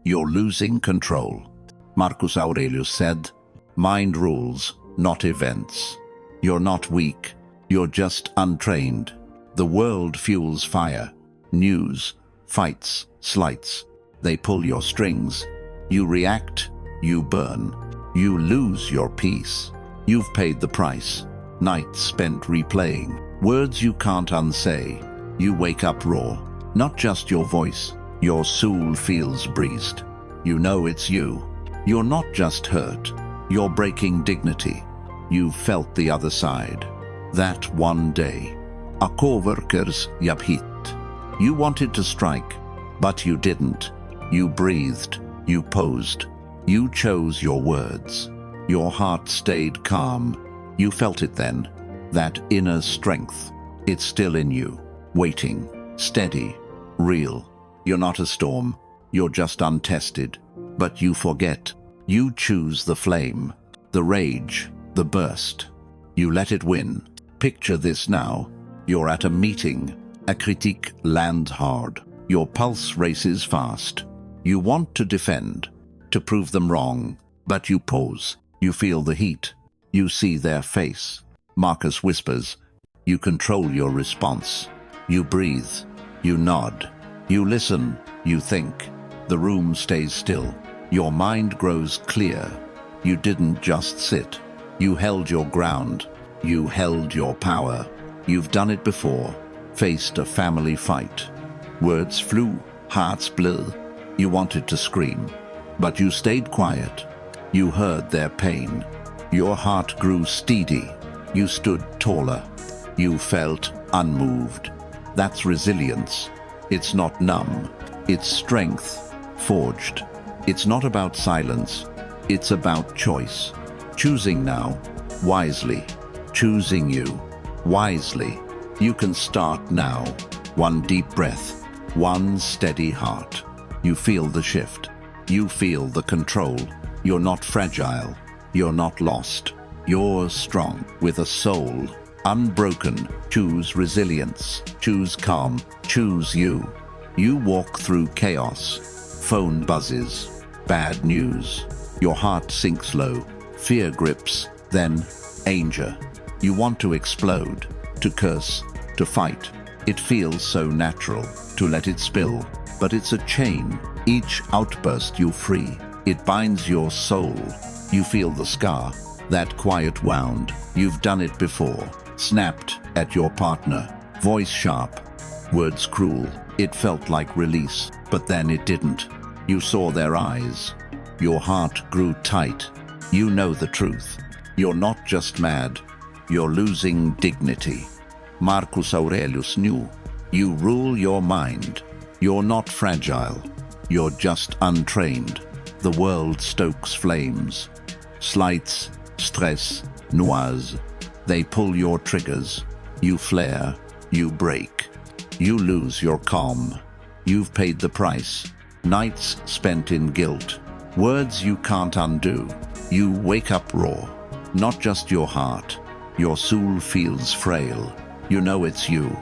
You're losing control. Marcus Aurelius said, mind rules, not events. You're not weak. You're just untrained. The world fuels fire. News, fights, slights. They pull your strings. You react, you burn. You lose your peace. You've paid the price. Nights spent replaying. Words you can't unsay. You wake up raw. Not just your voice. Your soul feels breezed. You know it's you. You're not just hurt. You're breaking dignity. You've felt the other side. That one day. A co-worker's yapit. You wanted to strike, but you didn't. You breathed. You posed. You chose your words. Your heart stayed calm. You felt it then. That inner strength. It's still in you. Waiting. Steady. Real. You're not a storm. You're just untested. But you forget. You choose the flame. The rage. The burst. You let it win. Picture this now. You're at a meeting. A critique lands hard. Your pulse races fast. You want to defend, to prove them wrong, but you pause. You feel the heat. You see their face. Marcus whispers. You control your response. You breathe. You nod. You listen. You think. The room stays still. Your mind grows clear. You didn't just sit. You held your ground. You held your power. You've done it before. Faced a family fight. Words flew. Hearts blew. You wanted to scream. But you stayed quiet. You heard their pain. Your heart grew steady. You stood taller. You felt unmoved. That's resilience. It's not numb. It's strength, forged. It's not about silence. It's about choice. Choosing now, wisely. Choosing you, wisely. You can start now. One deep breath. One steady heart. You feel the shift. You feel the control. You're not fragile. You're not lost. You're strong, with a soul. Unbroken. Choose resilience. Choose calm. Choose you. You walk through chaos. Phone buzzes. Bad news. Your heart sinks low. Fear grips. Then, anger. You want to explode. To curse. To fight. It feels so natural to let it spill. But it's a chain. Each outburst you free. It binds your soul. You feel the scar. That quiet wound. You've done it before. Snapped at your partner. Voice sharp. Words cruel. It felt like release. But then it didn't. You saw their eyes. Your heart grew tight. You know the truth. You're not just mad. You're losing dignity. Marcus Aurelius knew. You rule your mind. You're not fragile. You're just untrained. The world stokes flames. Slights, stress, noise. They pull your triggers. You flare. You break. You lose your calm. You've paid the price. Nights spent in guilt. Words you can't undo. You wake up raw. Not just your heart. Your soul feels frail. You know it's you.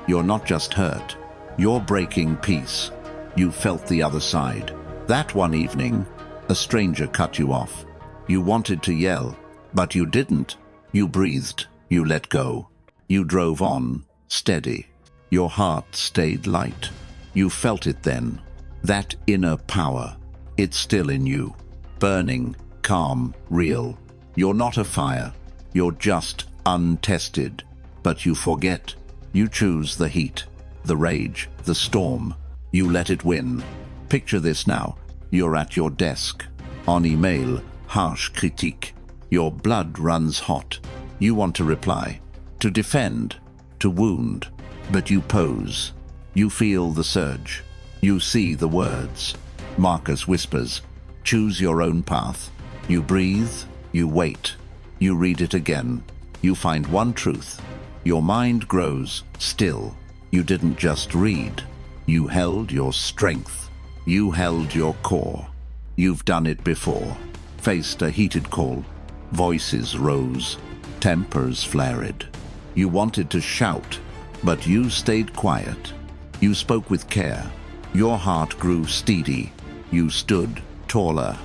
You're not just hurt. You're breaking peace. You felt the other side. That one evening, a stranger cut you off. You wanted to yell, but you didn't. You breathed. You let go. You drove on, steady. Your heart stayed light. You felt it then. That inner power. It's still in you. Burning, calm, real. You're not a fire. You're just untested. But you forget. You choose the heat, the rage, the storm. You let it win. Picture this now. You're at your desk. On email, harsh critique. Your blood runs hot. You want to reply, to defend, to wound. But you pose. You feel the surge. You see the words. Marcus whispers, choose your own path. You breathe. You wait. You read it again. You find one truth. Your mind grows still. You didn't just read. You held your strength. You held your core. You've done it before. Faced a heated call. Voices rose. Tempers flared. You wanted to shout, but you stayed quiet. You spoke with care. Your heart grew steady. You stood taller.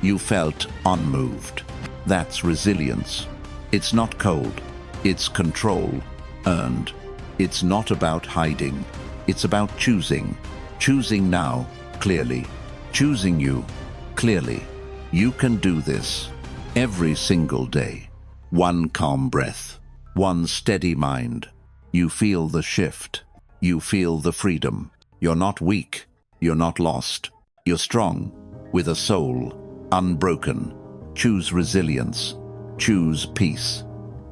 You felt unmoved. That's resilience. It's not cold. It's control, earned. It's not about hiding. It's about choosing. Choosing now, clearly. Choosing you, clearly. You can do this every single day. One calm breath, one steady mind. You feel the shift. You feel the freedom. You're not weak. You're not lost. You're strong, with a soul, unbroken. Choose resilience. Choose peace.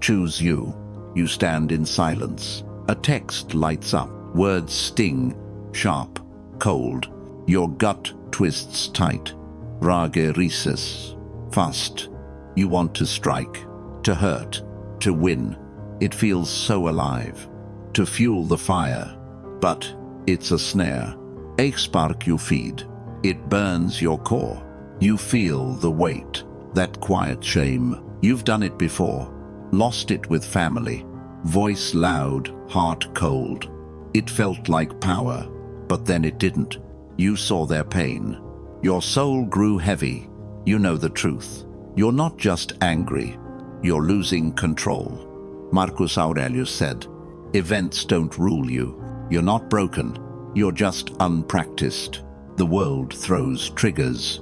Choose you. You stand in silence. A text lights up. Words sting, sharp, cold. Your gut twists tight. Rage rises. Fast. You want to strike, to hurt, to win. It feels so alive. To fuel the fire. But it's a snare. A spark you feed. It burns your core. You feel the weight. That quiet shame. You've done it before. Lost it with family. Voice loud, heart cold. It felt like power, but then it didn't. You saw their pain. Your soul grew heavy. You know the truth. You're not just angry. You're losing control. Marcus Aurelius said, events don't rule you. You're not broken. You're just unpracticed. The world throws triggers.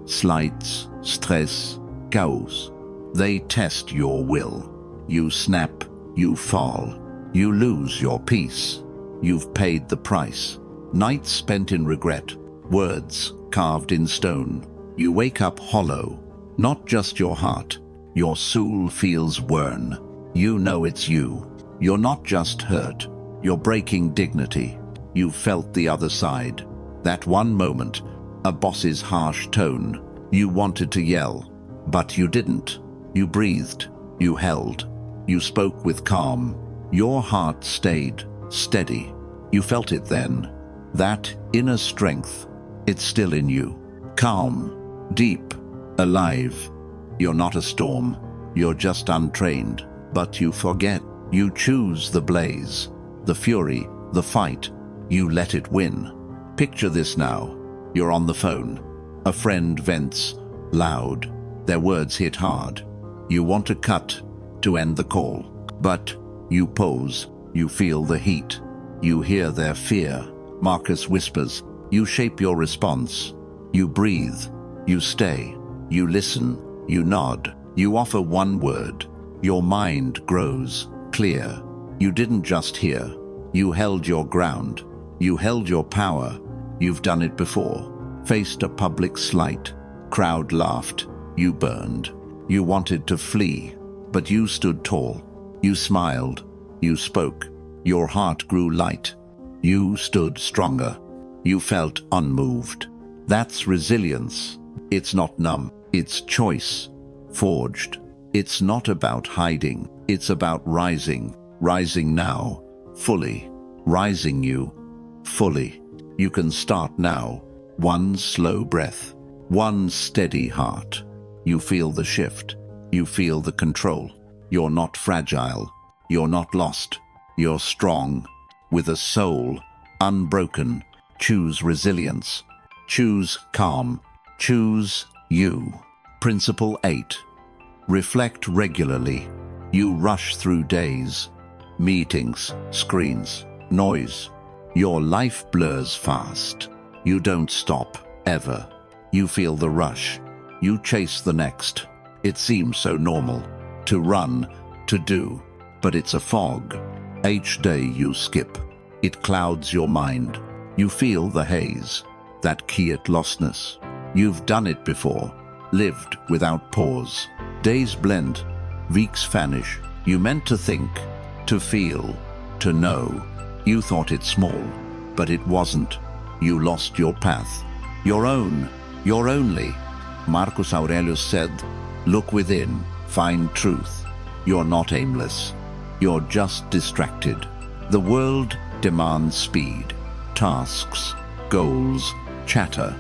Slights, stress, chaos. They test your will. You snap, you fall. You lose your peace. You've paid the price. Nights spent in regret. Words carved in stone. You wake up hollow. Not just your heart. Your soul feels worn. You know it's you. You're not just hurt. You're breaking dignity. You felt the other side. That one moment, a boss's harsh tone. You wanted to yell, but you didn't. You breathed. You held. You spoke with calm. Your heart stayed steady. You felt it then. That inner strength. It's still in you. Calm, deep, alive. You're not a storm. You're just untrained. But you forget. You choose the blaze, the fury, the fight. You let it win. Picture this now. You're on the phone. A friend vents, loud. Their words hit hard. You want to cut, to end the call. But you pause. You feel the heat. You hear their fear. Marcus whispers. You shape your response. You breathe. You stay. You listen. You nod. You offer one word. Your mind grows clear. You didn't just hear. You held your ground. You held your power. You've done it before. Faced a public slight. Crowd laughed. You burned. You wanted to flee, but you stood tall. You smiled. You spoke. Your heart grew light. You stood stronger. You felt unmoved. That's resilience. It's not numb. It's choice. Forged. It's not about hiding. It's about rising. Rising now. Fully. Rising you. Fully. You can start now. One slow breath. One steady heart. You feel the shift. You feel the control. You're not fragile. You're not lost. You're strong. With a soul. Unbroken. Choose resilience. Choose calm. Choose you. Principle 8. Reflect regularly. You rush through days. Meetings, screens, noise. Your life blurs fast. You don't stop, ever. You feel the rush. You chase the next. It seems so normal. To run, to do. But it's a fog. Each day you skip. It clouds your mind. You feel the haze. That quiet lostness. You've done it before. Lived without pause. Days blend. Weeks vanish. You meant to think. To feel. To know. You thought it small. But it wasn't. You lost your path. Your own. Your only. Marcus Aurelius said, "Look within. Find truth. You're not aimless. You're just distracted." The world demands speed. Tasks, goals, chatter.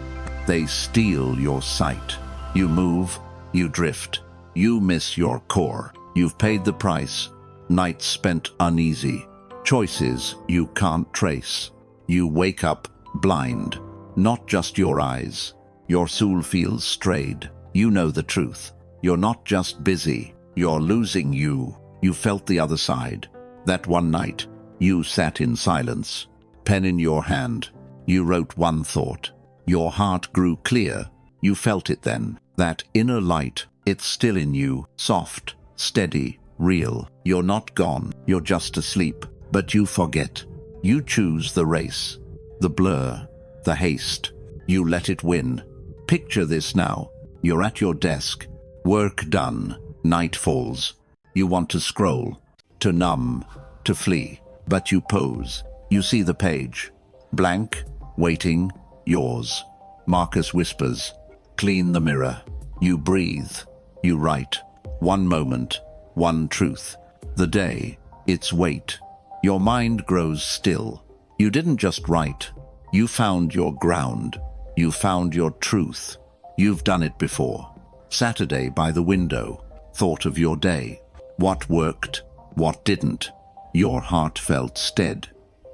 They steal your sight. You move, you drift. You miss your core. You've paid the price. Nights spent uneasy. Choices you can't trace. You wake up blind. Not just your eyes. Your soul feels strayed. You know the truth. You're not just busy. You're losing you. You felt the other side. That one night, you sat in silence. Pen in your hand. You wrote one thought. Your heart grew clear. You felt it then. That inner light, it's still in you. Soft, steady, real. You're not gone. You're just asleep. But you forget. You choose the race. The blur. The haste. You let it win. Picture this now. You're at your desk. Work done. Night falls. You want to scroll. To numb. To flee. But you pose. You see the page. Blank. Waiting. Yours. Marcus whispers. Clean the mirror. You breathe. You write. One moment. One truth. The day. Its weight. Your mind grows still. You didn't just write. You found your ground. You found your truth. You've done it before. Saturday by the window. Thought of your day. What worked? What didn't? Your heart felt stead.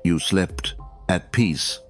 You slept at peace.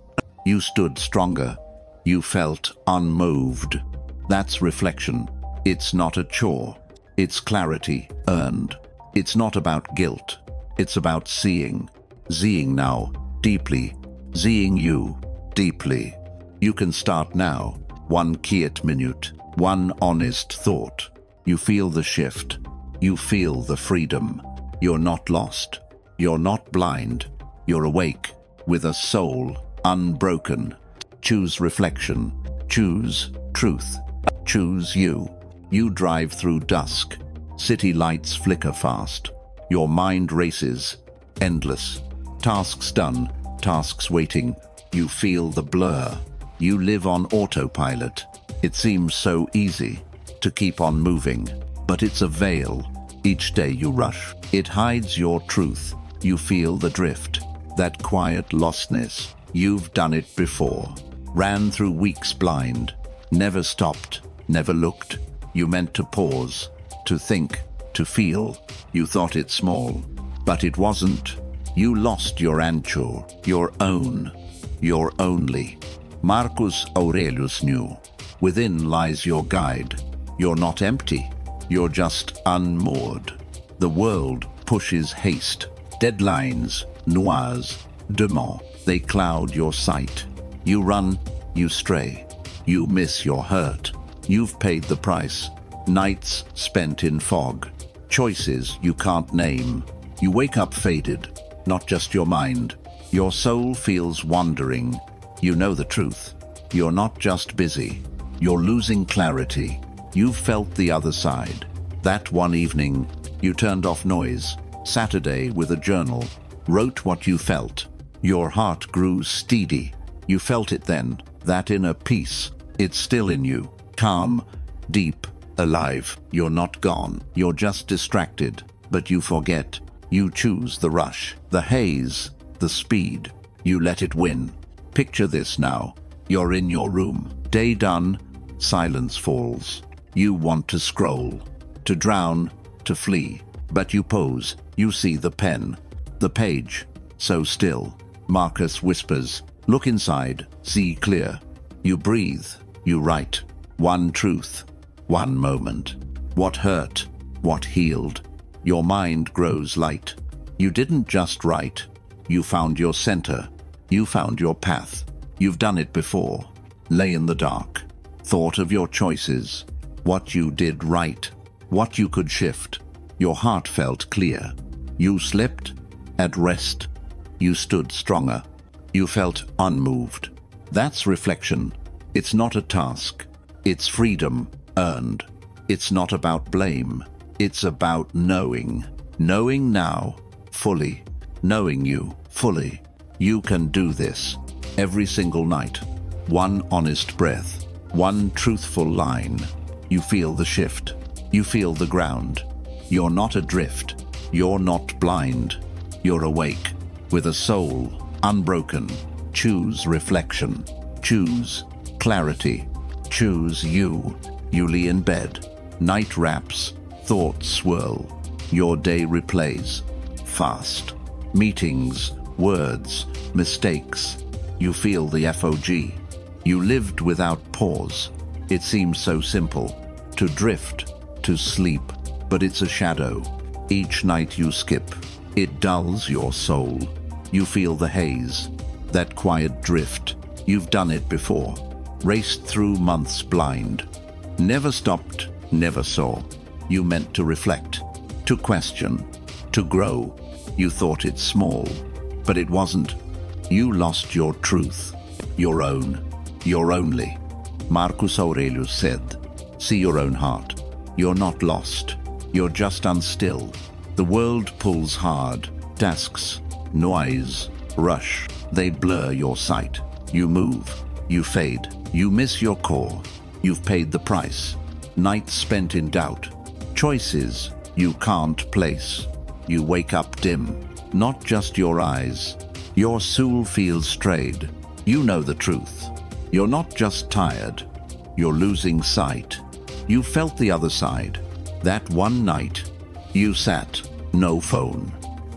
You stood stronger. You felt unmoved. That's reflection. It's not a chore. It's clarity earned. It's not about guilt. It's about seeing. Seeing now, deeply. Seeing you, deeply. You can start now. One quiet minute. One honest thought. You feel the shift. You feel the freedom. You're not lost. You're not blind. You're awake, with a soul unbroken. Choose reflection. Choose truth. Choose you. You drive through dusk. City lights flicker fast. Your mind races. Endless. Tasks done. Tasks waiting. You feel the blur. You live on autopilot. It seems so easy to keep on moving, but it's a veil. Each day you rush. It hides your truth. You feel the drift. That quiet lostness. You've done it before. Ran through weeks blind. Never stopped. Never looked. You meant to pause. To think. To feel. You thought it small. But it wasn't. You lost your anchor. Your own. Your only. Marcus Aurelius knew. Within lies your guide. You're not empty. You're just unmoored. The world pushes haste. Deadlines, noirs, demands. They cloud your sight. You run, you stray. You miss your hurt. You've paid the price. Nights spent in fog. Choices you can't name. You wake up faded. Not just your mind. Your soul feels wandering. You know the truth. You're not just busy. You're losing clarity. You've felt the other side. That one evening, you turned off noise. Saturday with a journal. Wrote what you felt. Your heart grew steady. You felt it then, that inner peace. It's still in you. Calm, deep, alive. You're not gone. You're just distracted. But you forget. You choose the rush, the haze, the speed. You let it win. Picture this now. You're in your room. Day done. Silence falls. You want to scroll, to drown, to flee. But you pause. You see the pen, the page, so still. Marcus whispers, look inside, see clear. You breathe, you write. One truth, one moment. What hurt, what healed. Your mind grows light. You didn't just write. You found your center. You found your path. You've done it before. Lay in the dark. Thought of your choices. What you did right. What you could shift. Your heart felt clear. You slept at rest. You stood stronger. You felt unmoved. That's reflection. It's not a task. It's freedom earned. It's not about blame. It's about knowing. Knowing now, fully. Knowing you, fully. You can do this. Every single night. One honest breath. One truthful line. You feel the shift. You feel the ground. You're not adrift. You're not blind. You're awake. With a soul, unbroken. Choose reflection. Choose clarity. Choose you. You lie in bed. Night wraps. Thoughts swirl. Your day replays. Fast. Meetings, words, mistakes. You feel the FOG. You lived without pause. It seems so simple. To drift, to sleep. But it's a shadow. Each night you skip. It dulls your soul. You feel the haze. That quiet drift. You've done it before. Raced through months blind. Never stopped, never saw. You meant to reflect. To question. To grow. You thought it small. But it wasn't. You lost your truth. Your own. Your only. Marcus Aurelius said, see your own heart. You're not lost. You're just unstill. The world pulls hard. Tasks, noise, rush. They blur your sight. You move. You fade. You miss your core. You've paid the price. Nights spent in doubt. Choices you can't place. You wake up dim. Not just your eyes. Your soul feels strayed. You know the truth. You're not just tired. You're losing sight. You felt the other side. That one night, you sat, no phone.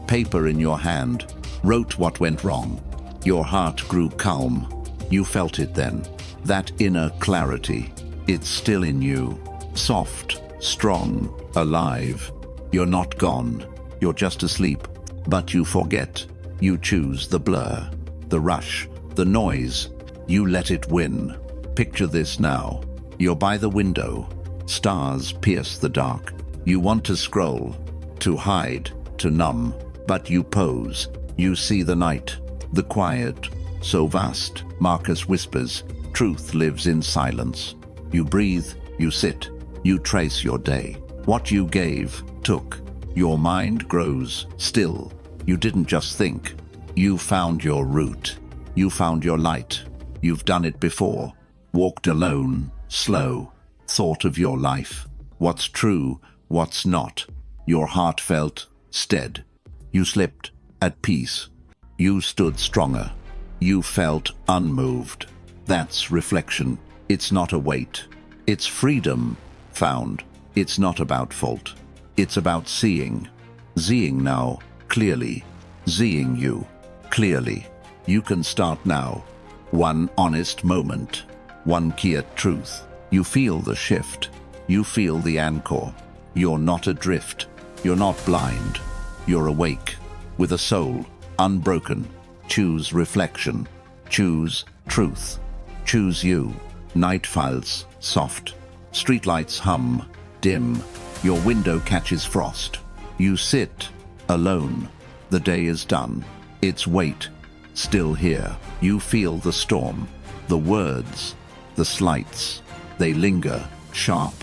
Paper in your hand, wrote what went wrong. Your heart grew calm. You felt it then. That inner clarity. It's still in you. Soft, strong, alive. You're not gone. You're just asleep. But you forget. You choose the blur, the rush, the noise. You let it win. Picture this now. You're by the window. Stars pierce the dark. You want to scroll, to hide, to numb. But you pose. You see the night, the quiet, so vast. Marcus whispers, truth lives in silence. You breathe, you sit, you trace your day. What you gave, took. Your mind grows still. You didn't just think. You found your route. You found your light. You've done it before. Walked alone, slow. Thought of your life. What's true, what's not. Your heart felt stead. You slept at peace. You stood stronger. You felt unmoved. That's reflection. It's not a weight. It's freedom found. It's not about fault. It's about seeing. Seeing now, clearly. Seeing you, clearly. You can start now. One honest moment. One clear truth. You feel the shift. You feel the anchor. You're not adrift. You're not blind. You're awake. With a soul, unbroken. Choose reflection. Choose truth. Choose you. Night falls, soft. Streetlights hum, dim. Your window catches frost. You sit, alone. The day is done. Its weight, still here. You feel the storm. The words, the slights. They linger, sharp.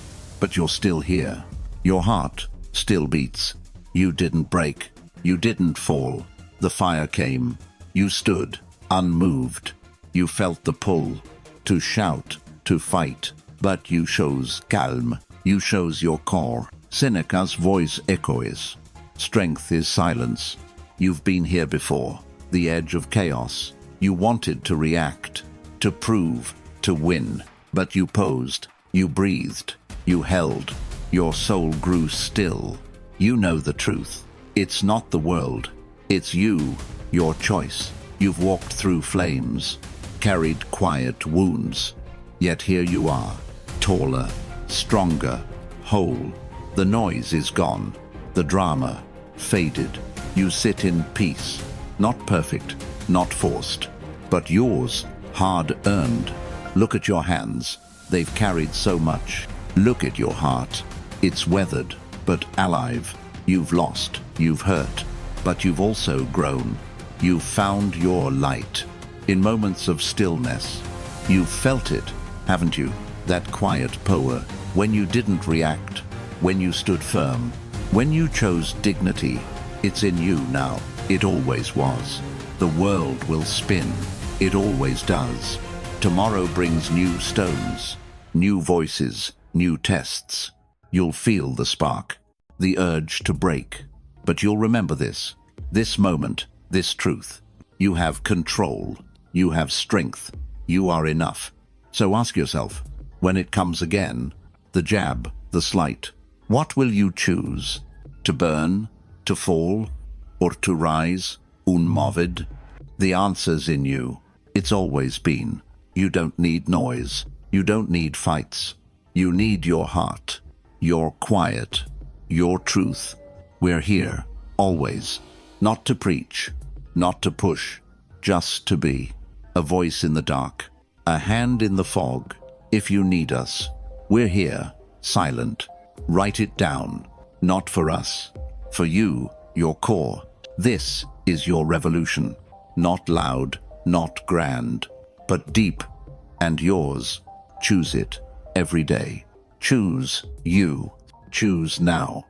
But you're still here. Your heart still beats. You didn't break. You didn't fall. The fire came. You stood, unmoved. You felt the pull to shout, to fight, but you chose calm. You chose your core. Seneca's voice echoes. Strength is silence. You've been here before. The edge of chaos. You wanted to react, to prove, to win. But you posed. You breathed. You held. Your soul grew still. You know the truth. It's not the world. It's you, your choice. You've walked through flames, carried quiet wounds. Yet here you are, taller, stronger, whole. The noise is gone. The drama faded. You sit in peace. Not perfect, not forced, but yours, hard-earned. Look at your hands. They've carried so much. Look at your heart. It's weathered, but alive. You've lost, you've hurt, but you've also grown. You've found your light. In moments of stillness, you've felt it, haven't you? That quiet power, when you didn't react, when you stood firm, when you chose dignity. It's in you now. It always was. The world will spin. It always does. Tomorrow brings new stones, new voices, new tests. You'll feel the spark, the urge to break. But you'll remember this moment, this truth. You have control. You have strength. You are enough. So ask yourself, when it comes again, the jab, the slight, what will you choose? To burn, to fall, or to rise, unmoved? The answer's in you. It's always been. You don't need noise. You don't need fights. You need your heart, your quiet, your truth. We're here, always. Not to preach, not to push, just to be. A voice in the dark, a hand in the fog. If you need us, we're here, silent. Write it down. Not for us. For you, your core. This is your revolution. Not loud, not grand, but deep and yours. Choose it every day. Choose you. Choose now.